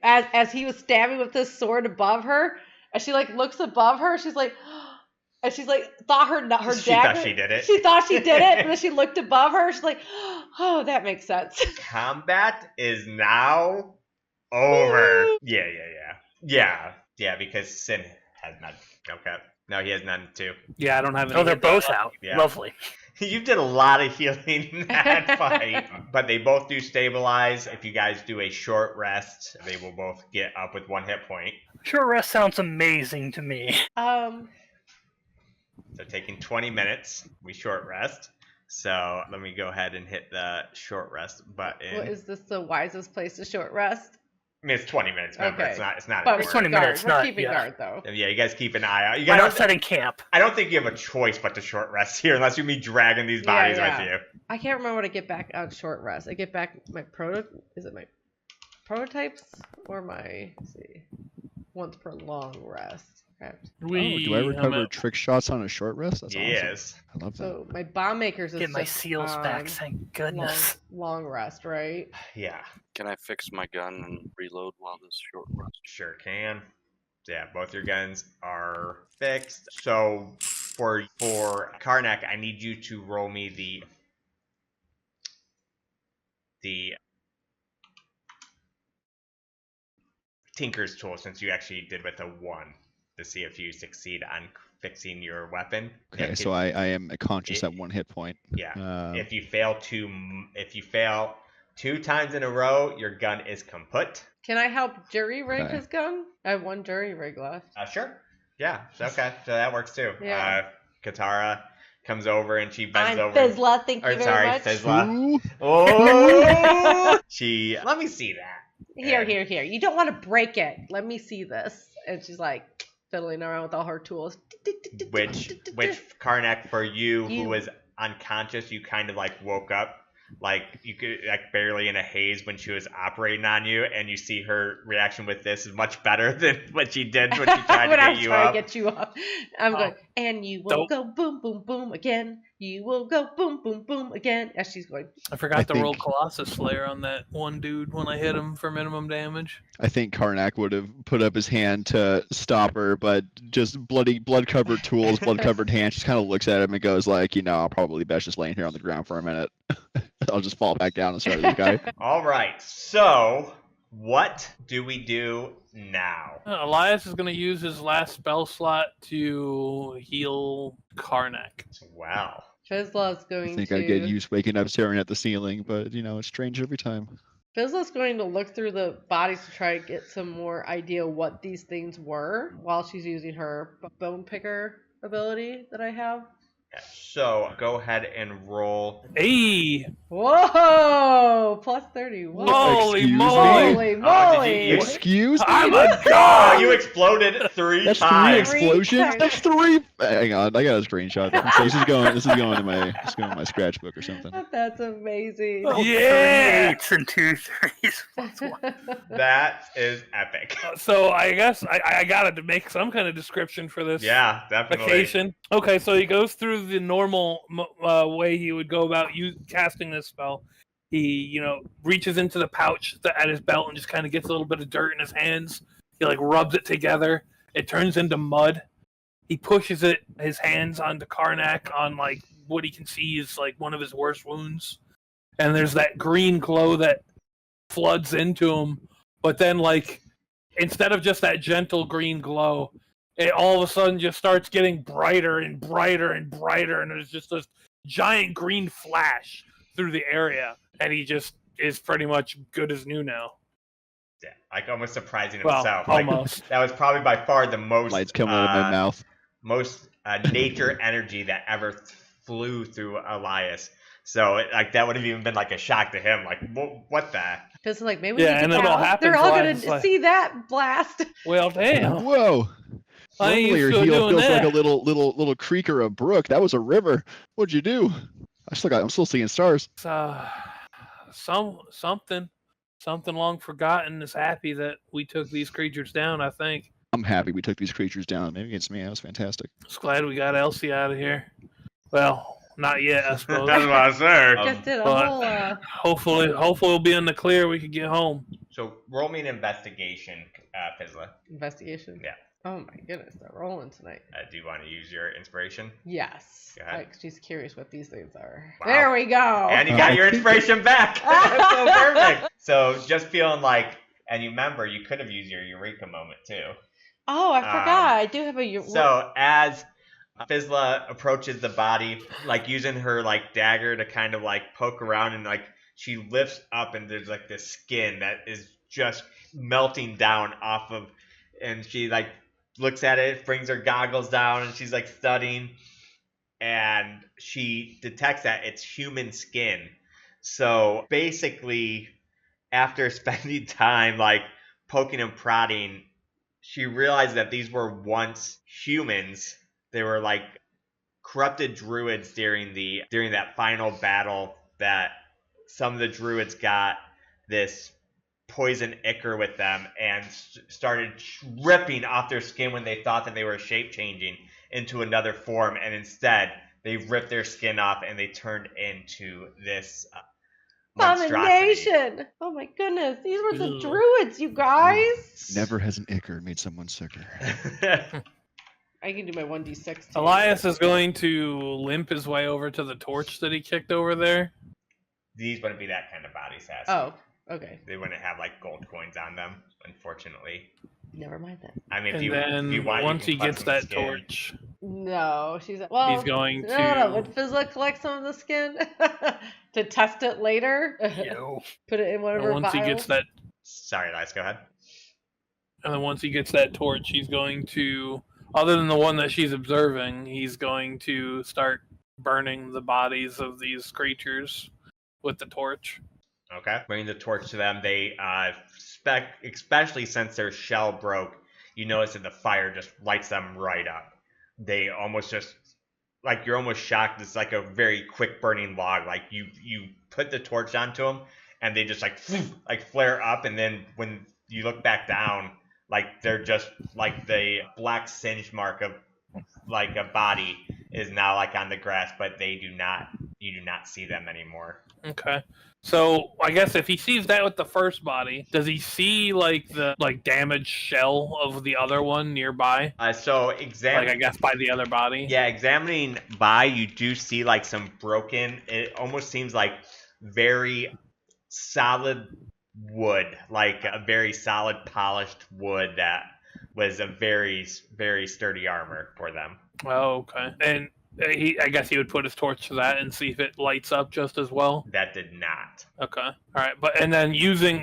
Speaker 2: As he was stabbing with this sword above her, and she like looks above her. She's like, and she's like thought her dagger.
Speaker 1: She thought she did it.
Speaker 2: She thought she did it, but then she looked above her. She's like, oh, that makes sense.
Speaker 1: Combat is now over. Yeah, because Sin has none. Okay. No, he has none too.
Speaker 3: Yeah, I don't have any.
Speaker 4: Oh, they're both out.
Speaker 1: Yeah.
Speaker 4: Lovely.
Speaker 1: You did a lot of healing in that fight. But they both do stabilize. If you guys do a short rest, they will both get up with 1 hit point.
Speaker 4: Short rest sounds amazing to me.
Speaker 1: So taking 20 minutes, we short rest. So let me go ahead and hit the short rest button.
Speaker 2: Well, is this the wisest place to short rest?
Speaker 1: I mean, it's 20 minutes. Remember,
Speaker 2: Okay.
Speaker 1: It's not.
Speaker 2: But
Speaker 4: It's 20
Speaker 2: guard.
Speaker 4: minutes,
Speaker 2: We're
Speaker 4: not-
Speaker 2: keeping
Speaker 4: yeah.
Speaker 2: guard though.
Speaker 1: Yeah, you guys keep an eye out. You
Speaker 4: Why
Speaker 1: guys
Speaker 4: not set in camp?
Speaker 1: I don't think you have a choice but to short rest here, unless you be dragging these bodies with you.
Speaker 2: I can't remember when I get back on short rest. I get back my is it my prototypes or my, let's see, once per long rest. Okay.
Speaker 7: Do I recover trick shots on a short rest? That's
Speaker 1: Yes.
Speaker 7: awesome. I love that.
Speaker 2: So my bomb makers is
Speaker 4: Get my
Speaker 2: just
Speaker 4: seals back,
Speaker 2: on
Speaker 4: thank goodness.
Speaker 2: long rest, right?
Speaker 1: Yeah,
Speaker 5: Can I fix my gun and reload while this short rest?
Speaker 1: sure can. Yeah, both your guns are fixed. So for Karnak, I need you to roll me the Tinker's tool, since you actually did with a 1, to see if you succeed on fixing your weapon.
Speaker 7: Okay,
Speaker 1: If
Speaker 7: so I am conscious at 1 hit point.
Speaker 1: Yeah. If you fail 2 times in a row, your gun is kaput.
Speaker 2: Can I help jury rig
Speaker 7: Okay.
Speaker 2: his gun? I have 1 jury rig left.
Speaker 1: Sure. Yeah. Okay. So that works too.
Speaker 2: Yeah.
Speaker 1: Katara comes over and she bends
Speaker 2: I'm
Speaker 1: over.
Speaker 2: Fizzla, thank you
Speaker 1: Or
Speaker 2: very
Speaker 1: sorry,
Speaker 2: much.
Speaker 1: Fizzla.
Speaker 7: Ooh.
Speaker 1: Oh. Let me see that.
Speaker 2: Here.
Speaker 1: And-
Speaker 2: You don't want to break it. Let me see this. And she's like fiddling around with all her tools.
Speaker 1: Which Karnak, for you who was unconscious, you kind of like woke up, like you could like barely in a haze when she was operating on you, and you see her reaction with this is much better than what she did when she tried
Speaker 2: when
Speaker 1: to
Speaker 2: I
Speaker 1: get
Speaker 2: was
Speaker 1: you
Speaker 2: trying
Speaker 1: up.
Speaker 2: to get you up. I'm going, and you will go boom, boom, boom again. You will go boom, boom, boom again. As she's going.
Speaker 3: I forgot to roll
Speaker 7: think-
Speaker 3: Colossus Slayer on that one dude when I hit him for minimum damage.
Speaker 7: I think Karnak would have put up his hand to stop her, but just blood-covered tools, blood-covered hands. Just kind of looks at him and goes like, I'll probably best just laying here on the ground for a minute. I'll just fall back down and start this guy.
Speaker 1: All right. So what do we do now?
Speaker 3: Elias is going to use his last spell slot to heal Karnak.
Speaker 1: Wow.
Speaker 2: Fizzla's going
Speaker 7: I think
Speaker 2: to.
Speaker 7: I'd get used waking up staring at the ceiling, but it's strange every time.
Speaker 2: Fizzla's going to look through the bodies to try to get some more idea what these things were while she's using her bone picker ability that I have.
Speaker 1: So go ahead and roll.
Speaker 3: Hey!
Speaker 2: Whoa! Plus 30. Whoa.
Speaker 3: Holy
Speaker 7: Excuse
Speaker 3: moly!
Speaker 2: Holy
Speaker 1: Oh,
Speaker 2: moly!
Speaker 7: Excuse me?
Speaker 3: I'm a
Speaker 1: Oh,
Speaker 3: god!
Speaker 1: you exploded 3
Speaker 7: That's 3
Speaker 1: times.
Speaker 7: explosions.
Speaker 2: times.
Speaker 7: That's 3. Hang on, I got a screenshot. This is going in my scratchbook or something.
Speaker 2: That's amazing.
Speaker 4: Oh,
Speaker 3: Yeah!
Speaker 4: 3 8s and 2 3s plus 1.
Speaker 1: That is epic.
Speaker 3: So I guess I got to make some kind of description for this.
Speaker 1: Yeah, definitely.
Speaker 3: Vacation. Okay, so he goes through the normal way he would go about casting this spell. He, reaches into the pouch at his belt and just kind of gets a little bit of dirt in his hands. He rubs it together. It turns into mud. He pushes his hands onto Karnak on what he can see is one of his worst wounds, and there's that green glow that floods into him. But then instead of just that gentle green glow, it all of a sudden just starts getting brighter and brighter and brighter, and there's just this giant green flash through the area, and he just is pretty much good as new now.
Speaker 1: Yeah, almost surprising
Speaker 3: Well,
Speaker 1: himself.
Speaker 3: almost.
Speaker 1: That was probably by far the most
Speaker 7: Lights coming out of my mouth.
Speaker 1: most nature energy that ever flew through Elias. So that would have even been a shock to him. What the?
Speaker 2: Because maybe we
Speaker 3: Yeah,
Speaker 2: need
Speaker 3: and
Speaker 2: to
Speaker 3: it all
Speaker 2: count.
Speaker 3: happens
Speaker 2: They're all
Speaker 3: live,
Speaker 2: gonna see that blast.
Speaker 3: Well, damn.
Speaker 7: Whoa.
Speaker 3: I ain't
Speaker 7: Normally your
Speaker 3: used to
Speaker 7: heel
Speaker 3: doing
Speaker 7: feels like
Speaker 3: that.
Speaker 7: a little creek or a brook. That was a river. What'd you do? I'm still seeing stars.
Speaker 3: Something long forgotten is happy that we took these creatures down. I think.
Speaker 7: I'm happy we took these creatures down. Maybe against me, that was fantastic.
Speaker 3: Just glad we got Elsie out of here. Well, not yet, I suppose.
Speaker 1: That's what I said.
Speaker 2: Just did a
Speaker 3: but-
Speaker 2: whole.
Speaker 3: Hopefully we'll be in the clear. We can get home.
Speaker 1: So roll me an investigation, Fizzla.
Speaker 2: Investigation.
Speaker 1: Yeah.
Speaker 2: Oh my goodness, they're rolling tonight.
Speaker 1: Do you want to use your inspiration?
Speaker 2: Yes.
Speaker 1: Go ahead.
Speaker 2: She's curious what these things are.
Speaker 1: Wow.
Speaker 2: There we go.
Speaker 1: And you got your inspiration back. That's so perfect. So just feeling and you remember you could have used your eureka moment too.
Speaker 2: Oh, I forgot. I do have a.
Speaker 1: So as Fizzla approaches the body, using her dagger to kind of poke around, and she lifts up, and there's this skin that is just melting down off of, and she looks at it, brings her goggles down, and she's studying, and she detects that it's human skin. So basically, after spending time poking and prodding, she realized that these were once humans. They were corrupted druids during that final battle that some of the druids got this poison ichor with them and started ripping off their skin when they thought that they were shape changing into another form, and instead they ripped their skin off and they turned into this monstrosity.
Speaker 2: Abomination! Oh my goodness, these were the druids, you guys.
Speaker 7: Never has an ichor made someone sicker.
Speaker 2: I can do my 1d6. Too.
Speaker 3: Elias is going to limp his way over to the torch that he kicked over there.
Speaker 1: These wouldn't be that kind of body sassy.
Speaker 2: Oh, okay.
Speaker 1: They wouldn't have gold coins on them, unfortunately.
Speaker 2: Never mind that.
Speaker 1: I mean,
Speaker 3: And
Speaker 1: if you want,
Speaker 3: once
Speaker 1: you
Speaker 3: he
Speaker 1: can
Speaker 3: gets
Speaker 1: collect
Speaker 3: that
Speaker 1: some skin.
Speaker 3: torch,
Speaker 2: No, she's well.
Speaker 3: he's going
Speaker 2: No,
Speaker 3: to.
Speaker 2: would Fizzla collect some of the skin to test it later?
Speaker 4: Yo.
Speaker 2: Put it in one of
Speaker 3: And
Speaker 2: her
Speaker 3: once he
Speaker 2: vials?
Speaker 3: gets that,
Speaker 1: Sorry, Elias, go ahead.
Speaker 3: and then once he gets that torch, he's going to, other than the one that she's observing, he's going to start burning the bodies of these creatures with the torch.
Speaker 1: Okay. Bringing the torch to them, they especially since their shell broke, you notice that the fire just lights them right up. They almost just you're almost shocked. It's a very quick burning log. You put the torch onto them, and they just flare up, and then when you look back down, they're just the black singe mark of a body is now on the grass, but you do not see them anymore.
Speaker 3: Okay. So I guess if he sees that with the first body, does he see the damaged shell of the other one nearby?
Speaker 1: So
Speaker 3: I guess by the other body.
Speaker 1: Yeah, examining by, you do see some broken. It almost seems very solid wood, a very solid polished wood that was a very, very sturdy armor for them.
Speaker 3: Oh, okay. And I guess he would put his torch to that and see if it lights up just as well.
Speaker 1: That did not.
Speaker 3: Okay. All right. And then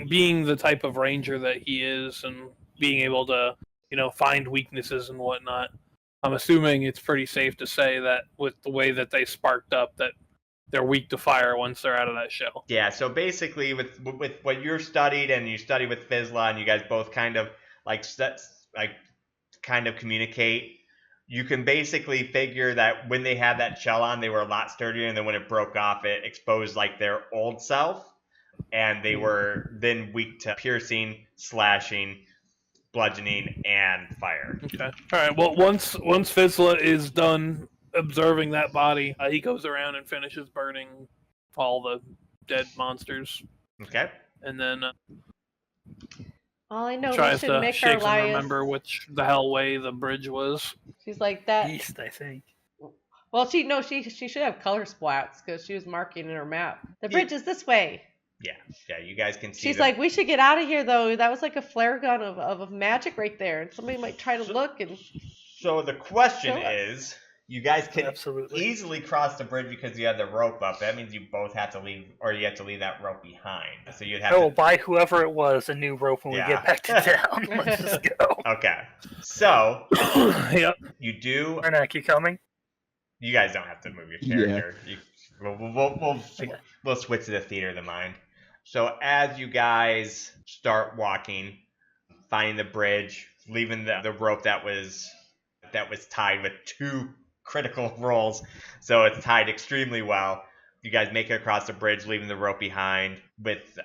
Speaker 3: being the type of ranger that he is and being able to, find weaknesses and whatnot, I'm assuming it's pretty safe to say that with the way that they sparked up, that they're weak to fire once they're out of that shell.
Speaker 1: Yeah, so basically with what you're studied and you study with Fizzla and you guys both kind of kind of communicate, you can basically figure that when they had that shell on, they were a lot sturdier, and then when it broke off, it exposed like their old self, and they were then weak to piercing, slashing, bludgeoning, and fire.
Speaker 3: Okay. All right. Well, once Fizzla is done observing that body, he goes around and finishes burning all the dead monsters.
Speaker 1: Okay.
Speaker 3: And then
Speaker 2: All I know, we
Speaker 3: tries
Speaker 2: should
Speaker 3: to
Speaker 2: make
Speaker 3: shake
Speaker 2: our
Speaker 3: and
Speaker 2: Elias.
Speaker 3: remember which the hell way the bridge was.
Speaker 2: She's like that.
Speaker 4: East, I think.
Speaker 2: Well, she should have color splats because she was marking in her map. The bridge is this way.
Speaker 1: Yeah, you guys can see.
Speaker 2: She's like, we should get out of here though. That was like a flare gun of magic right there, and somebody might try to look and.
Speaker 1: So the question is, you guys can
Speaker 4: Absolutely.
Speaker 1: easily cross the bridge because you have the rope up. That means you both have to leave, or you have to leave that rope behind. So you'd have
Speaker 4: I will
Speaker 1: to.
Speaker 4: buy whoever it was a new rope when we get back to town. Let's just go.
Speaker 1: Okay. So
Speaker 3: Yep.
Speaker 1: you do.
Speaker 4: Karnak, you coming?
Speaker 1: You guys don't have to move your character. We'll switch to the theater of the mind. So as you guys start walking, finding the bridge, leaving the rope that was tied with 2 critical rolls, so it's tied extremely well. You guys make it across the bridge, leaving the rope behind, with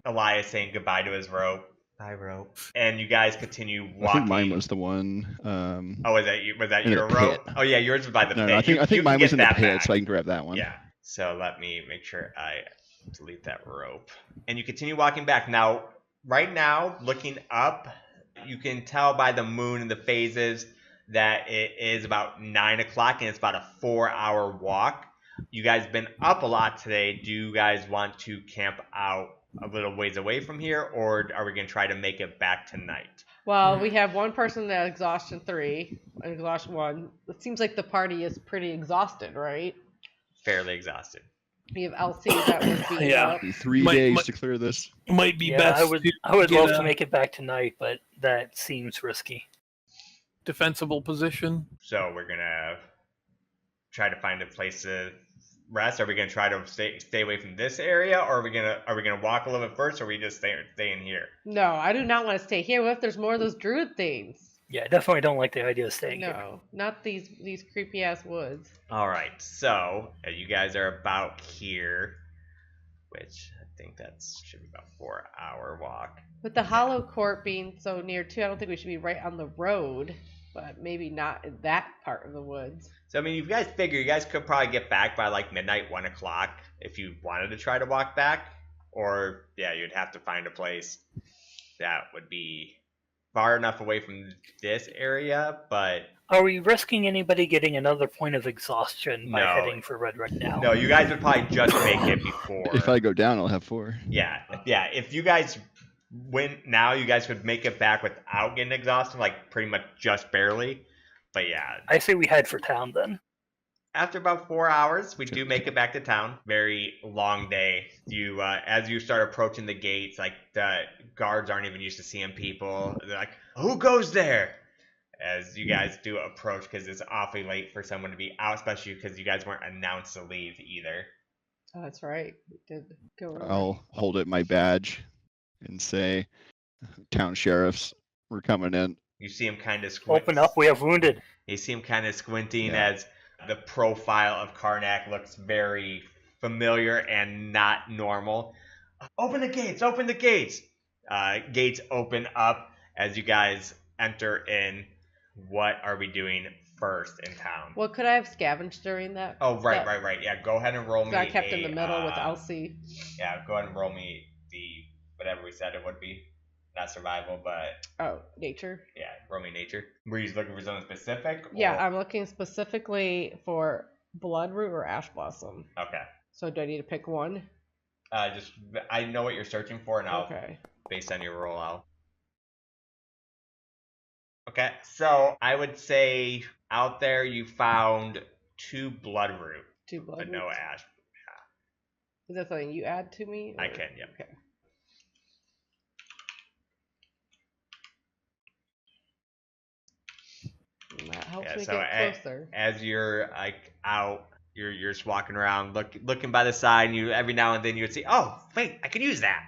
Speaker 1: Elias saying goodbye to his rope. Bye, rope. And you guys continue walking.
Speaker 7: I think mine was the one.
Speaker 1: Was that your rope? Oh yeah, yours was by the pit.
Speaker 7: No, I think mine was in the pit,
Speaker 1: back.
Speaker 7: so I can grab that one.
Speaker 1: Yeah. So let me make sure I delete that rope. And you continue walking back. Now, right now, looking up, you can tell by the moon and the phases that it is about 9 o'clock and it's about a 4-hour walk. You guys have been up a lot today. Do you guys want to camp out a little ways away from here, or are we going to try to make it back tonight?
Speaker 2: Well, we have one person at exhaustion 3 and exhaustion 1. It seems like the party is pretty exhausted, right?
Speaker 1: Fairly exhausted.
Speaker 2: We have Elsie that was beaten
Speaker 3: Yeah.
Speaker 2: up.
Speaker 7: 3 days to clear this.
Speaker 3: Might be
Speaker 4: Yeah,
Speaker 3: best.
Speaker 4: I would
Speaker 3: get
Speaker 4: love
Speaker 3: a
Speaker 4: to make it back tonight, but that seems risky.
Speaker 3: defensible position.
Speaker 1: So we're going to try to find a place to rest. Are we going to try to stay away from this area, or are we going to walk a little bit first, or are we just stay in here?
Speaker 2: No, I do not want to stay here. What if there's more of those druid things?
Speaker 4: Yeah, I definitely don't like the idea of staying here.
Speaker 2: No, not these creepy ass woods.
Speaker 1: All right, so you guys are about here, which I think should be about 4-hour walk.
Speaker 2: With the hollow court being so near too, I don't think we should be right on the road, but maybe not in that part of the woods.
Speaker 1: So I mean, you guys figure you guys could probably get back by like midnight, 1 o'clock, if you wanted to try to walk back, or yeah, you'd have to find a place that would be far enough away from this area, but...
Speaker 4: Are we risking anybody getting another point of exhaustion by
Speaker 1: No.
Speaker 4: heading for Redwick now?
Speaker 1: No, you guys would probably just make it before.
Speaker 7: If I go down, I'll have 4.
Speaker 1: Yeah. If you guys win now, you guys could make it back without getting exhausted, like pretty much just barely. But yeah,
Speaker 4: I say we head for town then.
Speaker 1: after about 4 hours, we do make it back to town. Very long day. You, as you start approaching the gates, like the guards aren't even used to seeing people. They're like, "Who goes there?" As you guys do approach, because it's awfully late for someone to be out, especially because you guys weren't announced to leave either.
Speaker 2: Oh, that's right. We did go over.
Speaker 7: I'll hold it my badge and say, "Town sheriffs, we're coming in."
Speaker 1: You see him kind of squint.
Speaker 4: Open up, we have wounded.
Speaker 1: You see him kind of squinting
Speaker 7: Yeah.
Speaker 1: as the profile of Karnak looks very familiar and not normal. Open the gates! Open the gates! Gates open up as you guys enter in. What are we doing first in town?
Speaker 2: Well, could I have scavenged during that?
Speaker 1: Oh, right. Yeah, go ahead and roll me.
Speaker 2: I kept in the middle with
Speaker 1: uh,
Speaker 2: Elsie.
Speaker 1: Yeah, go ahead and roll me the whatever we said it would be. Not survival, but
Speaker 2: Oh, nature.
Speaker 1: yeah, roll me nature. Were you looking for something specific?
Speaker 2: Yeah,
Speaker 1: or-
Speaker 2: I'm looking specifically for bloodroot or ash blossom.
Speaker 1: Okay.
Speaker 2: So do I need to pick one?
Speaker 1: I know what you're searching for, and I'll
Speaker 2: Okay.
Speaker 1: based on your rollout. Okay, so I would say out there you found 2 bloodroot,
Speaker 2: 2
Speaker 1: but
Speaker 2: bloodroot.
Speaker 1: no ash.
Speaker 2: Is that something you add to me?
Speaker 1: I
Speaker 2: or-
Speaker 1: can, yep.
Speaker 2: Okay. And that helps
Speaker 1: Yeah,
Speaker 2: me
Speaker 1: so
Speaker 2: get closer.
Speaker 1: as you're like out, you're just walking around, looking by the side, and you every now and then you would see, oh wait, I could use that,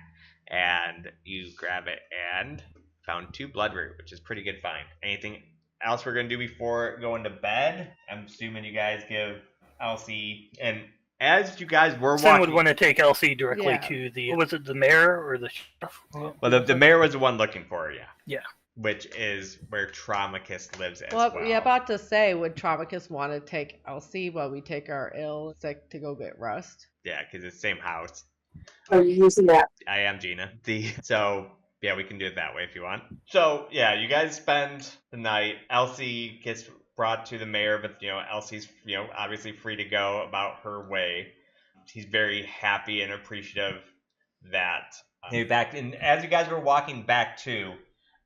Speaker 1: and you grab it and found 2 bloodroot, which is pretty good find. Anything else we're gonna do before going to bed? I'm assuming you guys give Elsie, and as you guys were
Speaker 4: Sin
Speaker 1: walking,
Speaker 4: would want to take Elsie directly
Speaker 2: Yeah.
Speaker 4: to the. Was it the mayor or the sheriff?
Speaker 1: well, the mayor was the one looking for her, yeah.
Speaker 4: Yeah.
Speaker 1: Which is where Traumacus lives as
Speaker 2: Well,
Speaker 1: well.
Speaker 2: yeah, about to say, would Traumacus want to take Elsie while we take our ill sick to go get rest?
Speaker 1: Yeah, because it's the same house.
Speaker 8: Are you using that?
Speaker 1: I am Gina. So yeah, we can do it that way if you want. So yeah, you guys spend the night. Elsie gets brought to the mayor, but Elsie's obviously free to go about her way. She's very happy and appreciative that back. And as you guys were walking back too,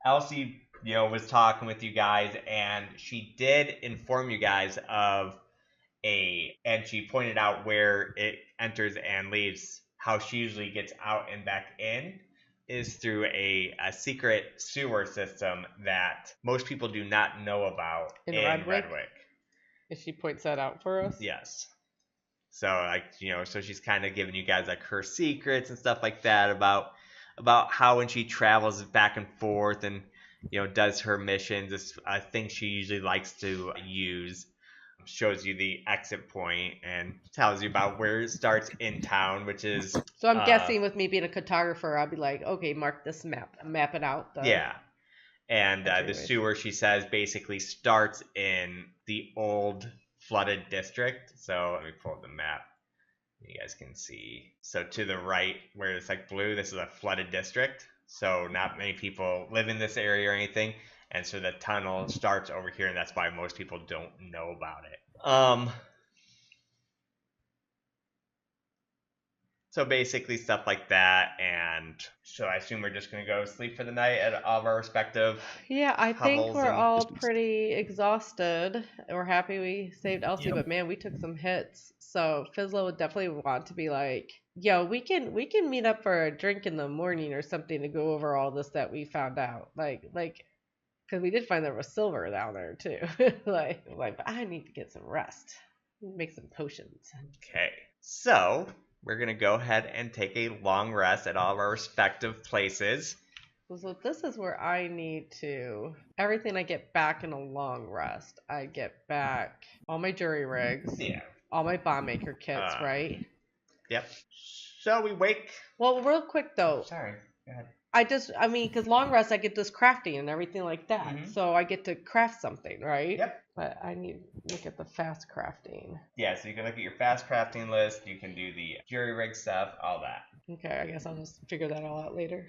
Speaker 1: Elsie was talking with you guys, and she did inform you guys of and she pointed out where it enters and leaves. How she usually gets out and back in is through a secret sewer system that most people do not know about in Redwick.
Speaker 2: And she points that out for us?
Speaker 1: Yes. So so she's kind of giving you guys like her secrets and stuff like that about how when she travels back and forth and does her missions, it's a thing she usually likes to use. Shows you the exit point and tells you about where it starts in town, which is.
Speaker 2: So I'm guessing with me being a cartographer, I'll be like, okay, mark this map it out.
Speaker 1: Yeah. And the sewer, she says, basically starts in the old flooded district. So let me pull up the map. You guys can see. So to the right, where it's like blue, this is a flooded district. So not many people live in this area or anything. And so the tunnel starts over here, and that's why most people don't know about it. So basically stuff like that, and so I assume we're just going to go sleep for the night at all of our respective
Speaker 2: Yeah, I think
Speaker 1: hovels
Speaker 2: we're
Speaker 1: and
Speaker 2: all
Speaker 7: distance.
Speaker 2: pretty exhausted. We're happy we saved Elsie,
Speaker 4: Yep.
Speaker 2: but man, we took some hits. So Fizzla would definitely want to be like, yo, we can meet up for a drink in the morning or something to go over all this that we found out. Like because we did find there was silver down there too. like, but I need to get some rest. Make some potions.
Speaker 1: Okay, so we're going to go ahead and take a long rest at all of our respective places.
Speaker 2: So this is where I need to. Everything I get back in a long rest. I get back all my jury rigs.
Speaker 1: Yeah.
Speaker 2: All my bomb maker kits, right?
Speaker 1: Yep. So we wake.
Speaker 2: Well, real quick though.
Speaker 1: Sorry. Go ahead.
Speaker 2: Because long rest, I get this crafting and everything like that.
Speaker 1: Mhm.
Speaker 2: So I get to craft something, right?
Speaker 1: Yep.
Speaker 2: But I need to look at the fast crafting.
Speaker 1: Yeah, so you can look at your fast crafting list. You can do the jury rig stuff, all that.
Speaker 2: Okay, I guess I'll just figure that all out later.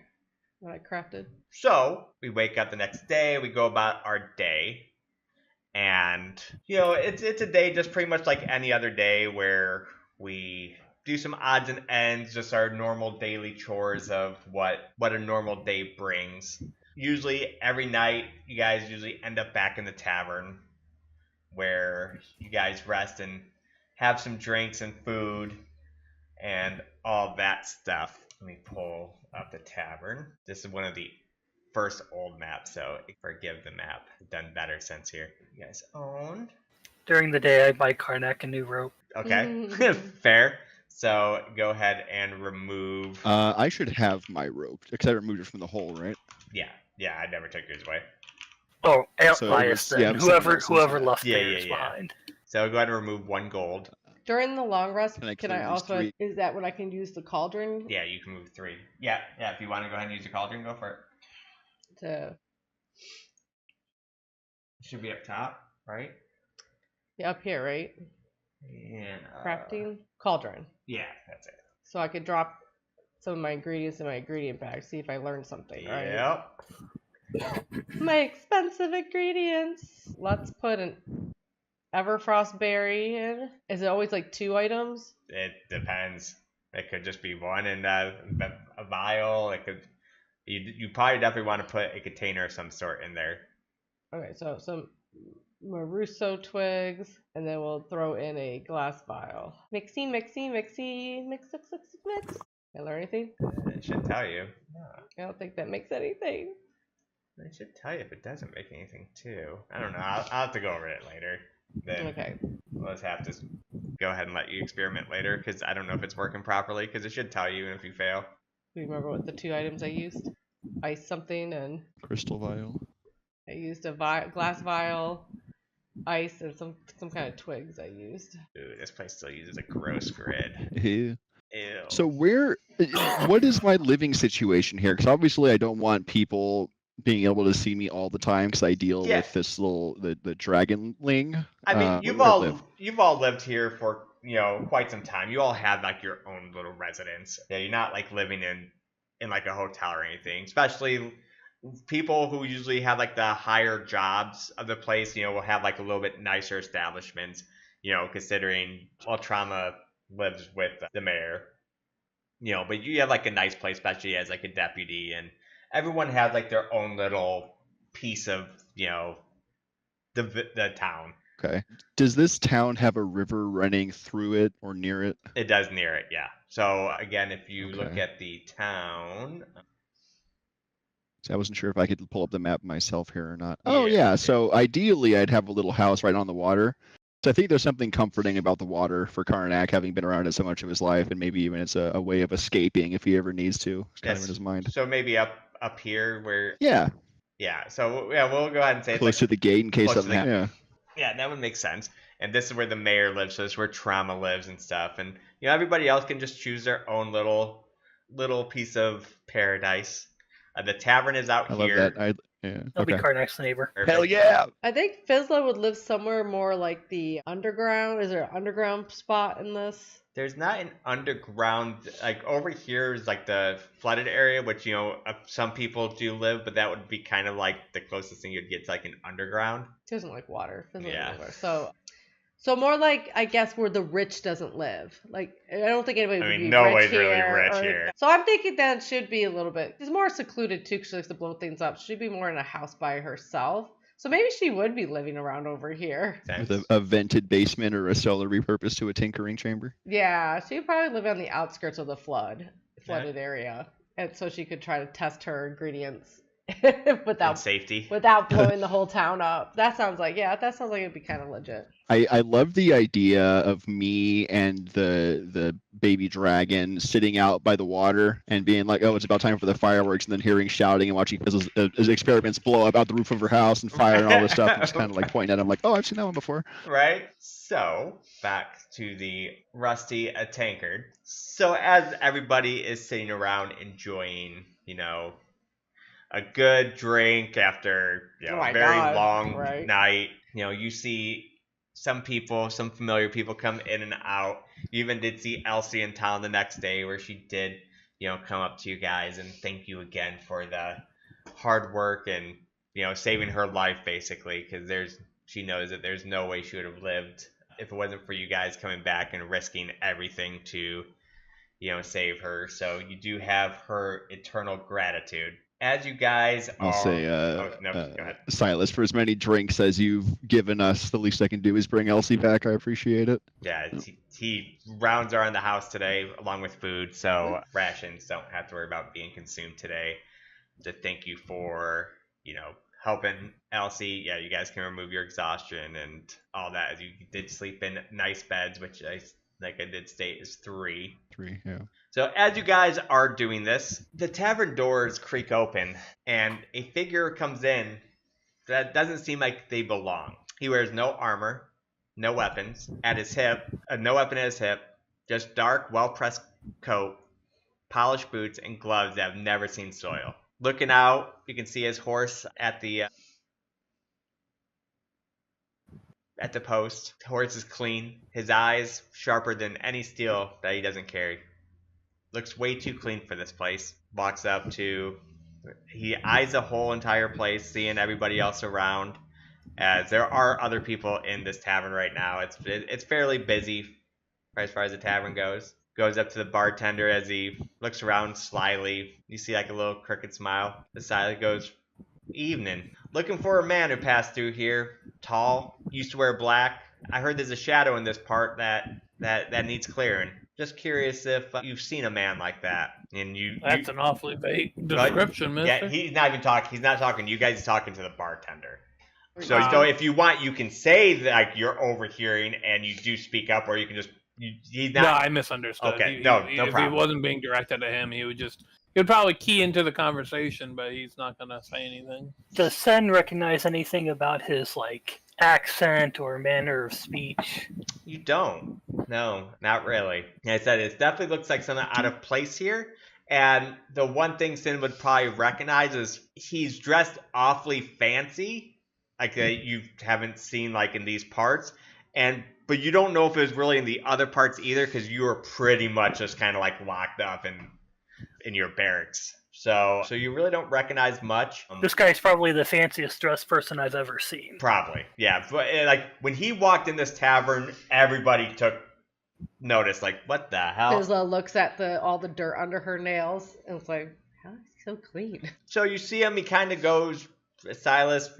Speaker 2: What I crafted.
Speaker 1: So we wake up the next day. We go about our day. And, it's a day just pretty much like any other day where we do some odds and ends, just our normal daily chores of what a normal day brings. Usually every night, you guys usually end up back in the tavern where you guys rest and have some drinks and food and all that stuff. Let me pull up the tavern. This is one of the first old maps, so forgive the map. Done better since here. You guys owned.
Speaker 4: During the day, I buy Karnak a new rope.
Speaker 1: Okay, fair. So go ahead and remove.
Speaker 7: I should have my rope because I removed it from the hole, right?
Speaker 1: Yeah, I never took yours away.
Speaker 4: Oh,
Speaker 7: So it
Speaker 4: Elias
Speaker 7: was-
Speaker 4: then.
Speaker 7: yeah, it was someone else's,
Speaker 4: Whoever
Speaker 7: yeah.
Speaker 4: left
Speaker 1: Yeah,
Speaker 4: theirs
Speaker 1: yeah.
Speaker 4: behind.
Speaker 1: So go ahead and remove 1 gold.
Speaker 2: During the long rest,
Speaker 7: And I
Speaker 2: can
Speaker 7: can
Speaker 2: I
Speaker 7: use
Speaker 2: also?
Speaker 7: 3.
Speaker 2: Is that when I can use the cauldron?
Speaker 1: Yeah, you can move 3. Yeah. If you want to go ahead and use the cauldron, go for it.
Speaker 2: To
Speaker 1: Should be up top, right?
Speaker 2: up here, right?
Speaker 1: And
Speaker 2: Crafting cauldron.
Speaker 1: Yeah, that's it.
Speaker 2: So I could drop some of my ingredients in my ingredient bag. See if I learned something. Right?
Speaker 1: Yep.
Speaker 2: My expensive ingredients. Let's put an Everfrost berry in. Is it always like 2 items?
Speaker 1: It depends. It could just be 1 in a vial. It could. You probably definitely want to put a container of some sort in there.
Speaker 2: Okay, so some Marusso twigs, and then we'll throw in a glass vial. Mixy. Mix. Did I learn anything?
Speaker 1: It should tell you.
Speaker 2: I don't think that makes anything.
Speaker 1: I should tell you if it doesn't make anything too. I don't know. I'll have to go over it later. Then
Speaker 2: Okay.
Speaker 1: we'll just have to go ahead and let you experiment later because I don't know if it's working properly because it should tell you if you fail.
Speaker 2: Do you remember what the 2 items I used? Ice something, and
Speaker 7: Crystal vial.
Speaker 2: I used a glass vial, ice, and some kind of twigs I used.
Speaker 1: Ooh, this place still uses a gross grid.
Speaker 7: Yeah.
Speaker 1: Ew.
Speaker 7: So what is my living situation here? Because obviously I don't want people being able to see me all the time because I deal with this the dragonling.
Speaker 1: I mean,
Speaker 7: where
Speaker 1: you've all lived here for quite some time. You all have like your own little residence. Yeah, you're not like living in like a hotel or anything. Especially people who usually have like the higher jobs of the place. Will have like a little bit nicer establishments. Considering Trauma lives with the mayor. But you have like a nice place, especially as like a deputy, and everyone has like their own little piece of the town.
Speaker 7: Okay. Does this town have a river running through it or near it?
Speaker 1: It does near it, yeah. So again, if you look at the town,
Speaker 7: So I wasn't sure if I could pull up the map myself here or not. Oh yeah. So ideally, I'd have a little house right on the water. So I think there's something comforting about the water for Karnak, having been around it so much of his life, and maybe even it's a way of escaping if he ever needs to. It's kind of in his mind.
Speaker 1: So maybe up here where.
Speaker 7: Yeah.
Speaker 1: Yeah. So yeah, we'll go ahead and say
Speaker 7: close to the gate in case something.
Speaker 1: Yeah, that would make sense. And this is where the mayor lives, so this is where Trauma lives and stuff. And everybody else can just choose their own little piece of paradise. The tavern is out here.
Speaker 7: I love that.
Speaker 4: I'll be Karnak's neighbor.
Speaker 1: Perfect.
Speaker 7: Hell yeah!
Speaker 2: I think Fizzla would live somewhere more like the underground. Is there an underground spot in this?
Speaker 1: There's not an underground, like over here is like the flooded area, which some people do live, but that would be kind of like the closest thing you'd get to like an underground.
Speaker 2: She doesn't like water.
Speaker 1: Yeah.
Speaker 2: So more like, I guess, where the rich doesn't live. Like, I don't think anybody would be
Speaker 1: nobody's
Speaker 2: rich
Speaker 1: really
Speaker 2: here.
Speaker 1: rich here.
Speaker 2: So I'm thinking that it should be a little bit. She's more secluded too, because she likes to blow things up. She'd be more in a house by herself. So maybe she would be living around over here.
Speaker 7: With a vented basement or a cellar repurposed to a tinkering chamber.
Speaker 2: Yeah, she'd probably live on the outskirts of the flooded area, and so she could try to test her ingredients without
Speaker 1: safety,
Speaker 2: without blowing the whole town up. That sounds like it'd be kind of legit.
Speaker 7: I love the idea of me and the baby dragon sitting out by the water and being like, oh, it's about time for the fireworks, and then hearing shouting and watching his experiments blow up out the roof of her house and fire and all this stuff, and just kind of like pointing at him like, oh, I've seen that one before.
Speaker 1: Right? So, back to the Rusty tankard. So as everybody is sitting around enjoying, a good drink after a very long night, you see some familiar people come in and out. You even did see Elsie in town the next day, where she did, come up to you guys and thank you again for the hard work and, saving her life, basically, because she knows that there's no way she would have lived if it wasn't for you guys coming back and risking everything to, save her. So you do have her eternal gratitude. As you guys
Speaker 7: I'll say,
Speaker 1: go ahead.
Speaker 7: Silas, for as many drinks as you've given us, the least I can do is bring Elsie back. I appreciate it.
Speaker 1: Yeah, he rounds are in the house today, along with food, so rations don't have to worry about being consumed today. To thank you for, helping Elsie. Yeah, you guys can remove your exhaustion and all that, as you did sleep in nice beds, which I did state is 3.
Speaker 7: 3, yeah.
Speaker 1: So as you guys are doing this, the tavern doors creak open, and a figure comes in that doesn't seem like they belong. He wears no armor, no weapons at his hip, no weapon at his hip, just dark, well-pressed coat, polished boots, and gloves that have never seen soil. Looking out, you can see his horse at the post. The horse is clean. His eyes sharper than any steel that he doesn't carry. Looks way too clean for this place. Walks up to... He eyes the whole entire place, seeing everybody else around. As there are other people in this tavern right now. It's fairly busy as far as the tavern goes. Goes up to the bartender as he looks around slyly. You see like a little crooked smile. The silent goes, "Evening. Looking for a man who passed through here. Tall. Used to wear black. I heard there's a shadow in this part that needs clearing. Just curious if you've seen a man like that." And
Speaker 3: That's an awfully vague description, mister.
Speaker 1: Yeah, he's not even talking. He's not talking to you guys. He's talking to the bartender. So if you want, you can say that like you're overhearing and you do speak up, or you can just he's not.
Speaker 3: No, I misunderstood.
Speaker 1: Okay,
Speaker 3: no
Speaker 1: problem.
Speaker 3: If he wasn't being directed to him, he'd probably key into the conversation, but he's not gonna say anything.
Speaker 4: Does Sen recognize anything about his like accent or manner of speech?
Speaker 1: You don't. No, not really. Like I said, it definitely looks like something out of place here. And the one thing Sin would probably recognize is he's dressed awfully fancy, like you haven't seen like in these parts. But you don't know if it was really in the other parts either, because you were pretty much just kind of like locked up in your barracks. So you really don't recognize much.
Speaker 4: This guy's probably the fanciest dressed person I've ever seen.
Speaker 1: Probably, yeah. But like when he walked in this tavern, everybody took notice. Like, what the hell?
Speaker 2: Fizzla looks at all the dirt under her nails and it's like, how is he so clean?
Speaker 1: So you see him. He kind of goes. Silas,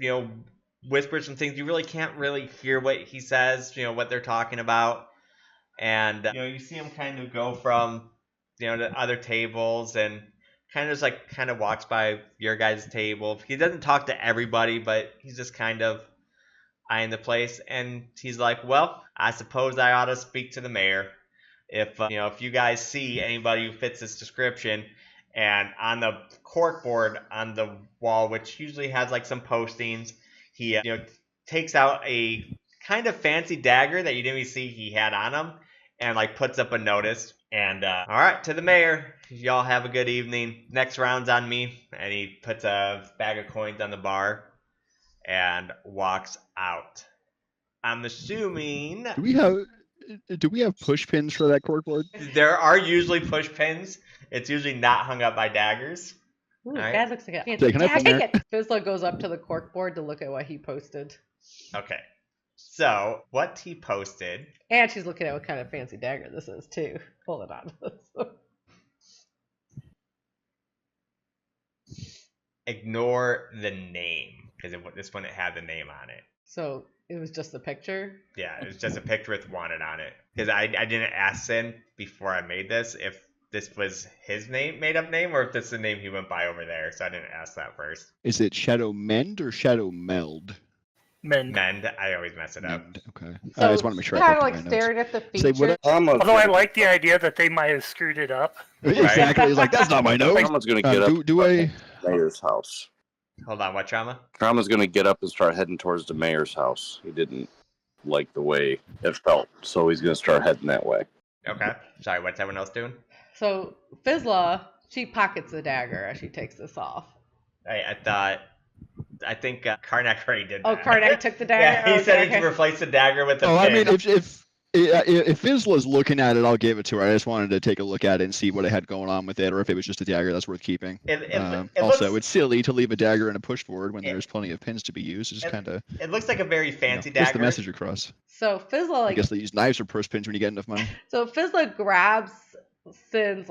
Speaker 1: whispers some things. You really can't really hear what he says. What they're talking about, and you see him kind of go from to other tables and kind of walks by your guys' table. He doesn't talk to everybody, but he's just kind of eyeing the place. And he's like, well, I suppose I ought to speak to the mayor. If you guys see anybody who fits this description. And on the corkboard on the wall, which usually has like some postings, he takes out a kind of fancy dagger that you didn't even see he had on him, and like puts up a notice. And all right, to the mayor, y'all have a good evening. Next round's on me. And he puts a bag of coins on the bar and walks out. I'm assuming.
Speaker 7: Do we have push pins for that corkboard?
Speaker 1: There are usually push pins. It's usually not hung up by daggers.
Speaker 2: Ooh,
Speaker 1: right.
Speaker 2: that looks like a
Speaker 7: Take
Speaker 2: it. Fizzla goes up to the corkboard to look at what he posted.
Speaker 1: Okay. So, what he posted...
Speaker 2: And she's looking at what kind of fancy dagger this is, too. Hold it on.
Speaker 1: Ignore the name, because this one, it had the name on it.
Speaker 2: So, it was just a picture?
Speaker 1: Yeah, it was just a picture with wanted on it. Because I didn't ask Sin before I made this if this was his made up name, or if this is the name he went by over there. So I didn't ask that first.
Speaker 7: Is it Shadowmeld or Shadowmeld?
Speaker 4: Mend.
Speaker 1: I always mess it up.
Speaker 7: Okay.
Speaker 2: So,
Speaker 7: I just want to make sure.
Speaker 2: kind of like staring at the feature.
Speaker 4: Although I like the idea that they might have screwed it up.
Speaker 7: Exactly. It's like, that's not my note.
Speaker 5: Trauma's going to get up
Speaker 7: Do I...
Speaker 5: mayor's house.
Speaker 1: Hold on, what, Trauma?
Speaker 5: Trauma's going to get up and start heading towards the mayor's house. He didn't like the way it felt, so he's going to start heading that way.
Speaker 1: Okay. Sorry, what's everyone else doing?
Speaker 2: So, Fizzla, she pockets the dagger as she takes this off.
Speaker 1: I think Karnak already did that.
Speaker 2: Oh, Karnak took the dagger?
Speaker 1: Yeah, he said to replace the dagger with the pin.
Speaker 7: I mean, if Fizzla's looking at it, I'll give it to her. I just wanted to take a look at it and see what it had going on with it, or if it was just a dagger that's worth keeping. Also, it's silly to leave a dagger in a pushboard when there's plenty of pins to be used. It's just kind of...
Speaker 1: It looks like a very fancy dagger.
Speaker 7: Gets the message across.
Speaker 2: So Fizzla,
Speaker 7: I guess they use knives or push pins when you get enough money.
Speaker 2: So Fizzla grabs Sin's,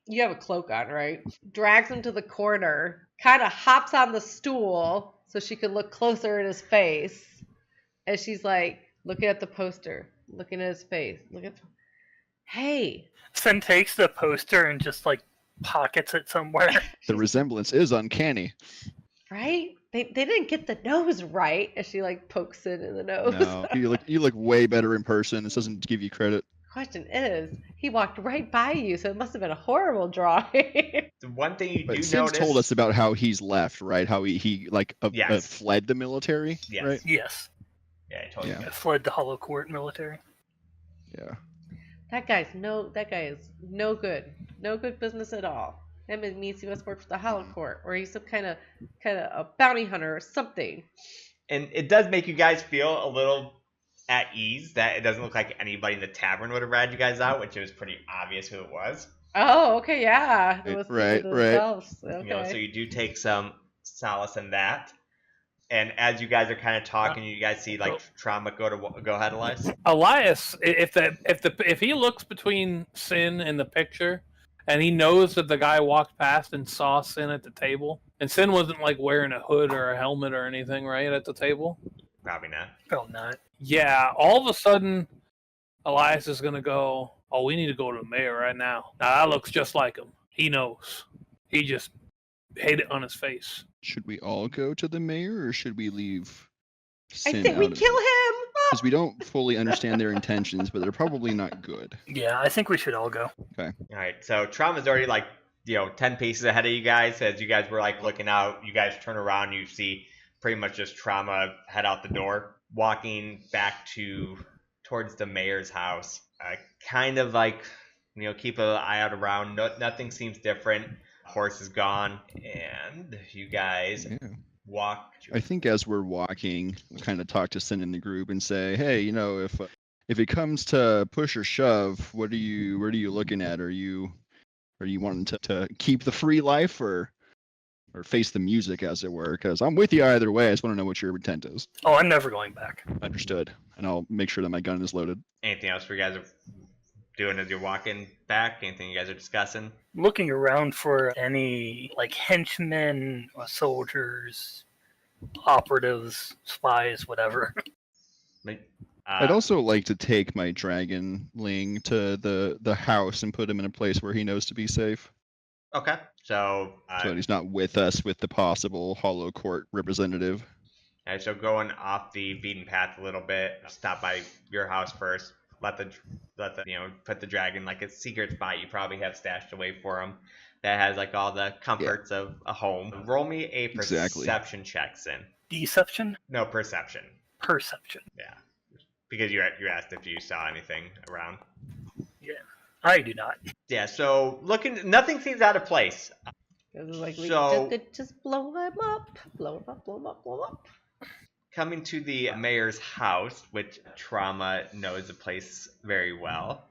Speaker 2: you have a cloak on, right? Drags him to the corner, kind of hops on the stool so she could look closer at his face. And she's like, looking at the poster, looking at his face. Hey.
Speaker 4: Sin takes the poster and just pockets it somewhere.
Speaker 7: The resemblance is uncanny.
Speaker 2: Right? They didn't get the nose right, as she pokes it in the nose.
Speaker 7: No, you look way better in person. This doesn't give you credit.
Speaker 2: Question is, he walked right by you, so it must have been a horrible drawing.
Speaker 1: The one thing you do
Speaker 7: Sin's
Speaker 1: notice...
Speaker 7: told us about how he's left, right? How he fled the military,
Speaker 1: yes.
Speaker 7: right?
Speaker 4: Yes.
Speaker 1: Yeah, I told you.
Speaker 4: Fled the Hollow Court military.
Speaker 7: Yeah.
Speaker 2: That guy is no good. No good business at all. That means he must work for the Hollow Court, or he's some kind of a bounty hunter or something.
Speaker 1: And it does make you guys feel a little at ease that it doesn't look like anybody in the tavern would have ratted you guys out, which it was pretty obvious who it was.
Speaker 2: Oh, okay, yeah.
Speaker 7: Right.
Speaker 2: Okay.
Speaker 1: So you do take some solace in that. And as you guys are kind of talking, you guys see Trauma go ahead, Elias.
Speaker 3: Elias, if he looks between Sin and the picture, and he knows that the guy walked past and saw Sin at the table, and Sin wasn't wearing a hood or a helmet or anything, right, at the table?
Speaker 1: Probably not.
Speaker 4: Probably not.
Speaker 3: Yeah, all of a sudden, Elias is gonna go, oh, we need to go to the mayor right now. Now that looks just like him. He knows. He just hate it on his face.
Speaker 7: Should we all go to the mayor, or should we leave Sin
Speaker 2: I think we
Speaker 7: out of
Speaker 2: kill
Speaker 7: it?
Speaker 2: him.
Speaker 7: Because we don't fully understand their intentions, but they're probably not good.
Speaker 4: Yeah, I think we should all go.
Speaker 1: All right, so Trauma's already like 10 paces ahead of you guys. As you guys were like looking out, you guys turn around, you see pretty much just Trauma head out the door, walking back towards the mayor's house. Kind of like keep an eye out around. Nothing seems different. Horse is gone, and you guys walk.
Speaker 7: I think as we're walking, we'll kind of talk to Sin in the group and say, hey, if it comes to push or shove, what are you looking at? Are you wanting to keep the free life or face the music, as it were? Because I'm with you either way. I just want to know what your intent is.
Speaker 4: Oh, I'm never going back.
Speaker 7: Understood. And I'll make sure that my gun is loaded.
Speaker 1: Anything else you guys are doing as you're walking back? Anything you guys are discussing?
Speaker 4: Looking around for any like henchmen, or soldiers, operatives, spies, whatever.
Speaker 7: I'd also like to take my dragonling to the house and put him in a place where he knows to be safe.
Speaker 1: Okay, so
Speaker 7: that he's not with us with the possible Hollow Court representative.
Speaker 1: Alright, so going off the beaten path a little bit, stop by your house first. Let the put the dragon like a secret spot you probably have stashed away for him that has like all the comforts of a home. Roll me a perception check, Sin.
Speaker 4: Deception?
Speaker 1: No, perception.
Speaker 4: Perception.
Speaker 1: Yeah, because you asked if you saw anything around.
Speaker 4: Yeah, I do not.
Speaker 1: Yeah, so nothing seems out of place.
Speaker 2: Like we
Speaker 1: So-
Speaker 2: just blow him up, blow him up, blow him up, blow him up.
Speaker 1: Coming to the mayor's house, which Trauma knows the place very well.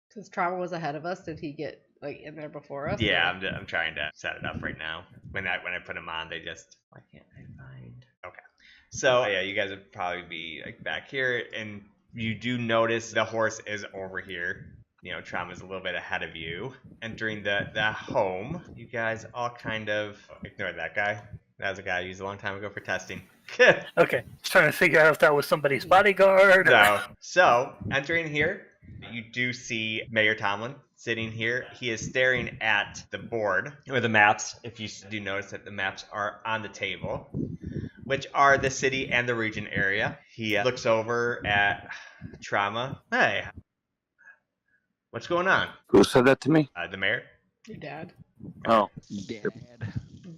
Speaker 2: Since Trauma was ahead of us, did he get like in there before us?
Speaker 1: Yeah, I'm trying to set it up right now. When I put them on, they just why can't I find? Okay, so yeah, you guys would probably be like back here, and you do notice the horse is over here. Trauma's a little bit ahead of you. Entering the home, you guys all kind of ignore that guy. That was a guy I used a long time ago for testing.
Speaker 4: Okay, just trying to figure out if that was somebody's bodyguard.
Speaker 1: No. So, entering here, you do see Mayor Tomlin sitting here. He is staring at the board or the maps. If you do notice that the maps are on the table, which are the city and the region area. He looks over at Trauma. Hey, what's going on?
Speaker 6: Who said that to me?
Speaker 1: The mayor.
Speaker 2: Your dad.
Speaker 6: Oh,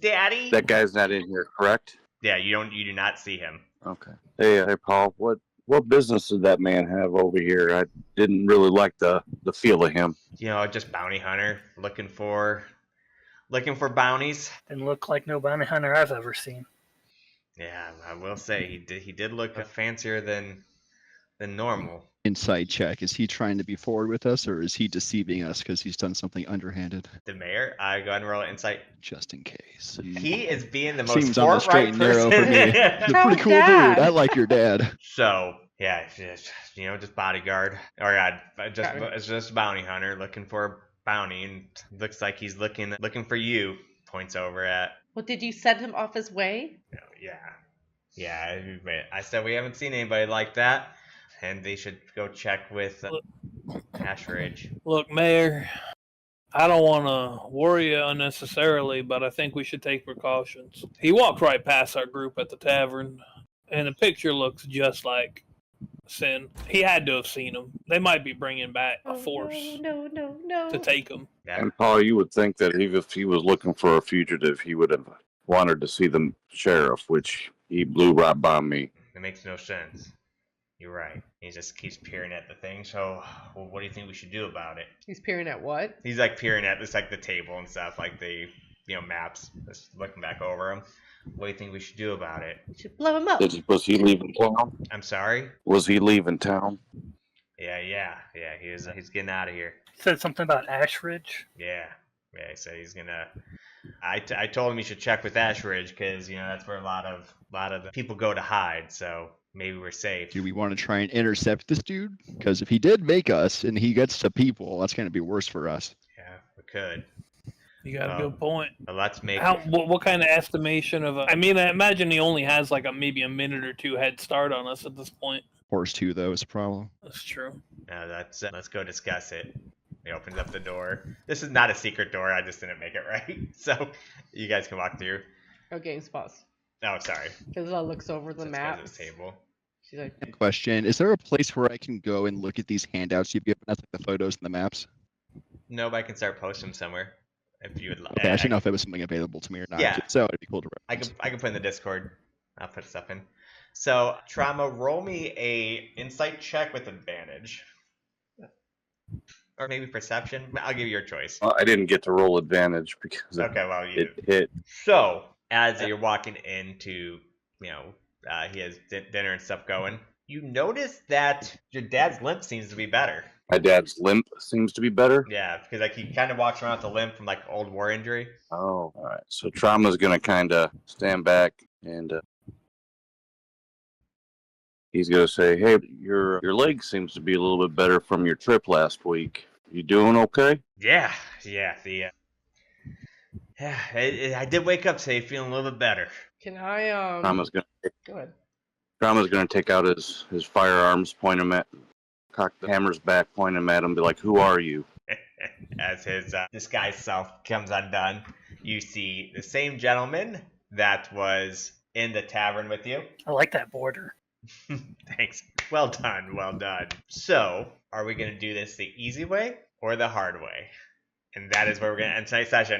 Speaker 1: Daddy.
Speaker 6: that guy's not in here, correct?
Speaker 1: Yeah, you do not see him.
Speaker 6: Okay. Hey, Paul. What business did that man have over here? I didn't really like the feel of him.
Speaker 1: Just bounty hunter looking for bounties.
Speaker 4: Didn't look like no bounty hunter I've ever seen.
Speaker 1: Yeah, I will say he did look fancier than normal.
Speaker 7: Insight check. Is he trying to be forward with us, or is he deceiving us because he's done something underhanded?
Speaker 1: The mayor, go ahead and roll insight.
Speaker 7: Just in case.
Speaker 1: He is being the most
Speaker 7: Seems on the straight
Speaker 1: forthright
Speaker 7: and narrow for me.
Speaker 1: person.
Speaker 7: He's a pretty cool
Speaker 2: Dad.
Speaker 7: dude. I like your dad.
Speaker 1: So yeah, just bodyguard, or it's just bounty hunter looking for a bounty, and looks like he's looking for you. Points over at.
Speaker 2: Well, did you send him off his way?
Speaker 1: Yeah. I said we haven't seen anybody like that. And they should go check with Ashridge.
Speaker 3: Look, Mayor, I don't want to worry you unnecessarily, but I think we should take precautions. He walked right past our group at the tavern, and the picture looks just like Sin. He had to have seen him. They might be bringing back a force
Speaker 2: No.
Speaker 3: to take him.
Speaker 1: Yeah.
Speaker 6: And Paul, you would think that if he was looking for a fugitive, he would have wanted to see the sheriff, which he blew right by me.
Speaker 1: It makes no sense. You're right. He just keeps peering at the thing. So, what do you think we should do about it?
Speaker 2: He's peering at what?
Speaker 1: He's like peering at this, like the table and stuff, like the maps, just looking back over them. What do you think we should do about it?
Speaker 2: We should blow him up.
Speaker 6: Was he leaving town?
Speaker 1: I'm sorry.
Speaker 6: Was he leaving town?
Speaker 1: Yeah. He's getting out of here.
Speaker 4: Said something about Ashridge.
Speaker 1: Yeah. He said he's gonna. I told him he should check with Ashridge because that's where a lot of the people go to hide. So. Maybe we're safe.
Speaker 7: Do we want to try and intercept this dude? Because if he did make us and he gets to people, that's going to be worse for us.
Speaker 1: Yeah, we could.
Speaker 3: You got a
Speaker 1: Oh.
Speaker 3: good point.
Speaker 1: Well, let's make
Speaker 3: What kind of estimation of I mean, I imagine he only has like maybe a minute or two head start on us at this point.
Speaker 7: Horse 2, though, is a problem.
Speaker 3: That's true.
Speaker 1: that's let's go discuss it. He opens up the door. This is not a secret door. I just didn't make it right. So you guys can walk through.
Speaker 2: Oh, game's pause.
Speaker 1: Oh, sorry.
Speaker 2: Fizzla looks over the
Speaker 1: Sits
Speaker 2: map.
Speaker 1: by this table.
Speaker 2: She's like,
Speaker 7: Question: is there a place where I can go and look at these handouts you've given us, like the photos and the maps?
Speaker 1: No, but I can start posting them somewhere if you would like.
Speaker 7: Okay, I should know if it was something available to me or not.
Speaker 1: Yeah.
Speaker 7: So it'd be cool to
Speaker 1: I
Speaker 7: reference.
Speaker 1: can put in the Discord. I'll put stuff in. So Trauma, roll me a insight check with advantage, or maybe perception. I'll give you your choice.
Speaker 6: Well, I didn't get to roll advantage because
Speaker 1: Okay, well you
Speaker 6: it hit.
Speaker 1: So as you're walking into, he has dinner and stuff going. You notice that your dad's limp seems to be better.
Speaker 6: My dad's limp seems to be better.
Speaker 1: Yeah, because like he kind of walks around with a limp from like old war injury.
Speaker 6: Oh, all right. So Trauma's gonna kind of stand back and he's gonna say, "Hey, your leg seems to be a little bit better from your trip last week. You doing okay?"
Speaker 1: Yeah. I did wake up today feeling a little bit better.
Speaker 2: can I
Speaker 6: Trauma's
Speaker 2: go ahead.
Speaker 6: gonna take out his firearms, point him at, cock the hammers back, point him at him, be like, "Who are you?"
Speaker 1: As his disguised self comes undone, you see the same gentleman that was in the tavern with you.
Speaker 4: I like that border.
Speaker 1: Thanks. Well done, well done. So, are we going to do this the easy way or the hard way? And that is where we're going to end tonight's session.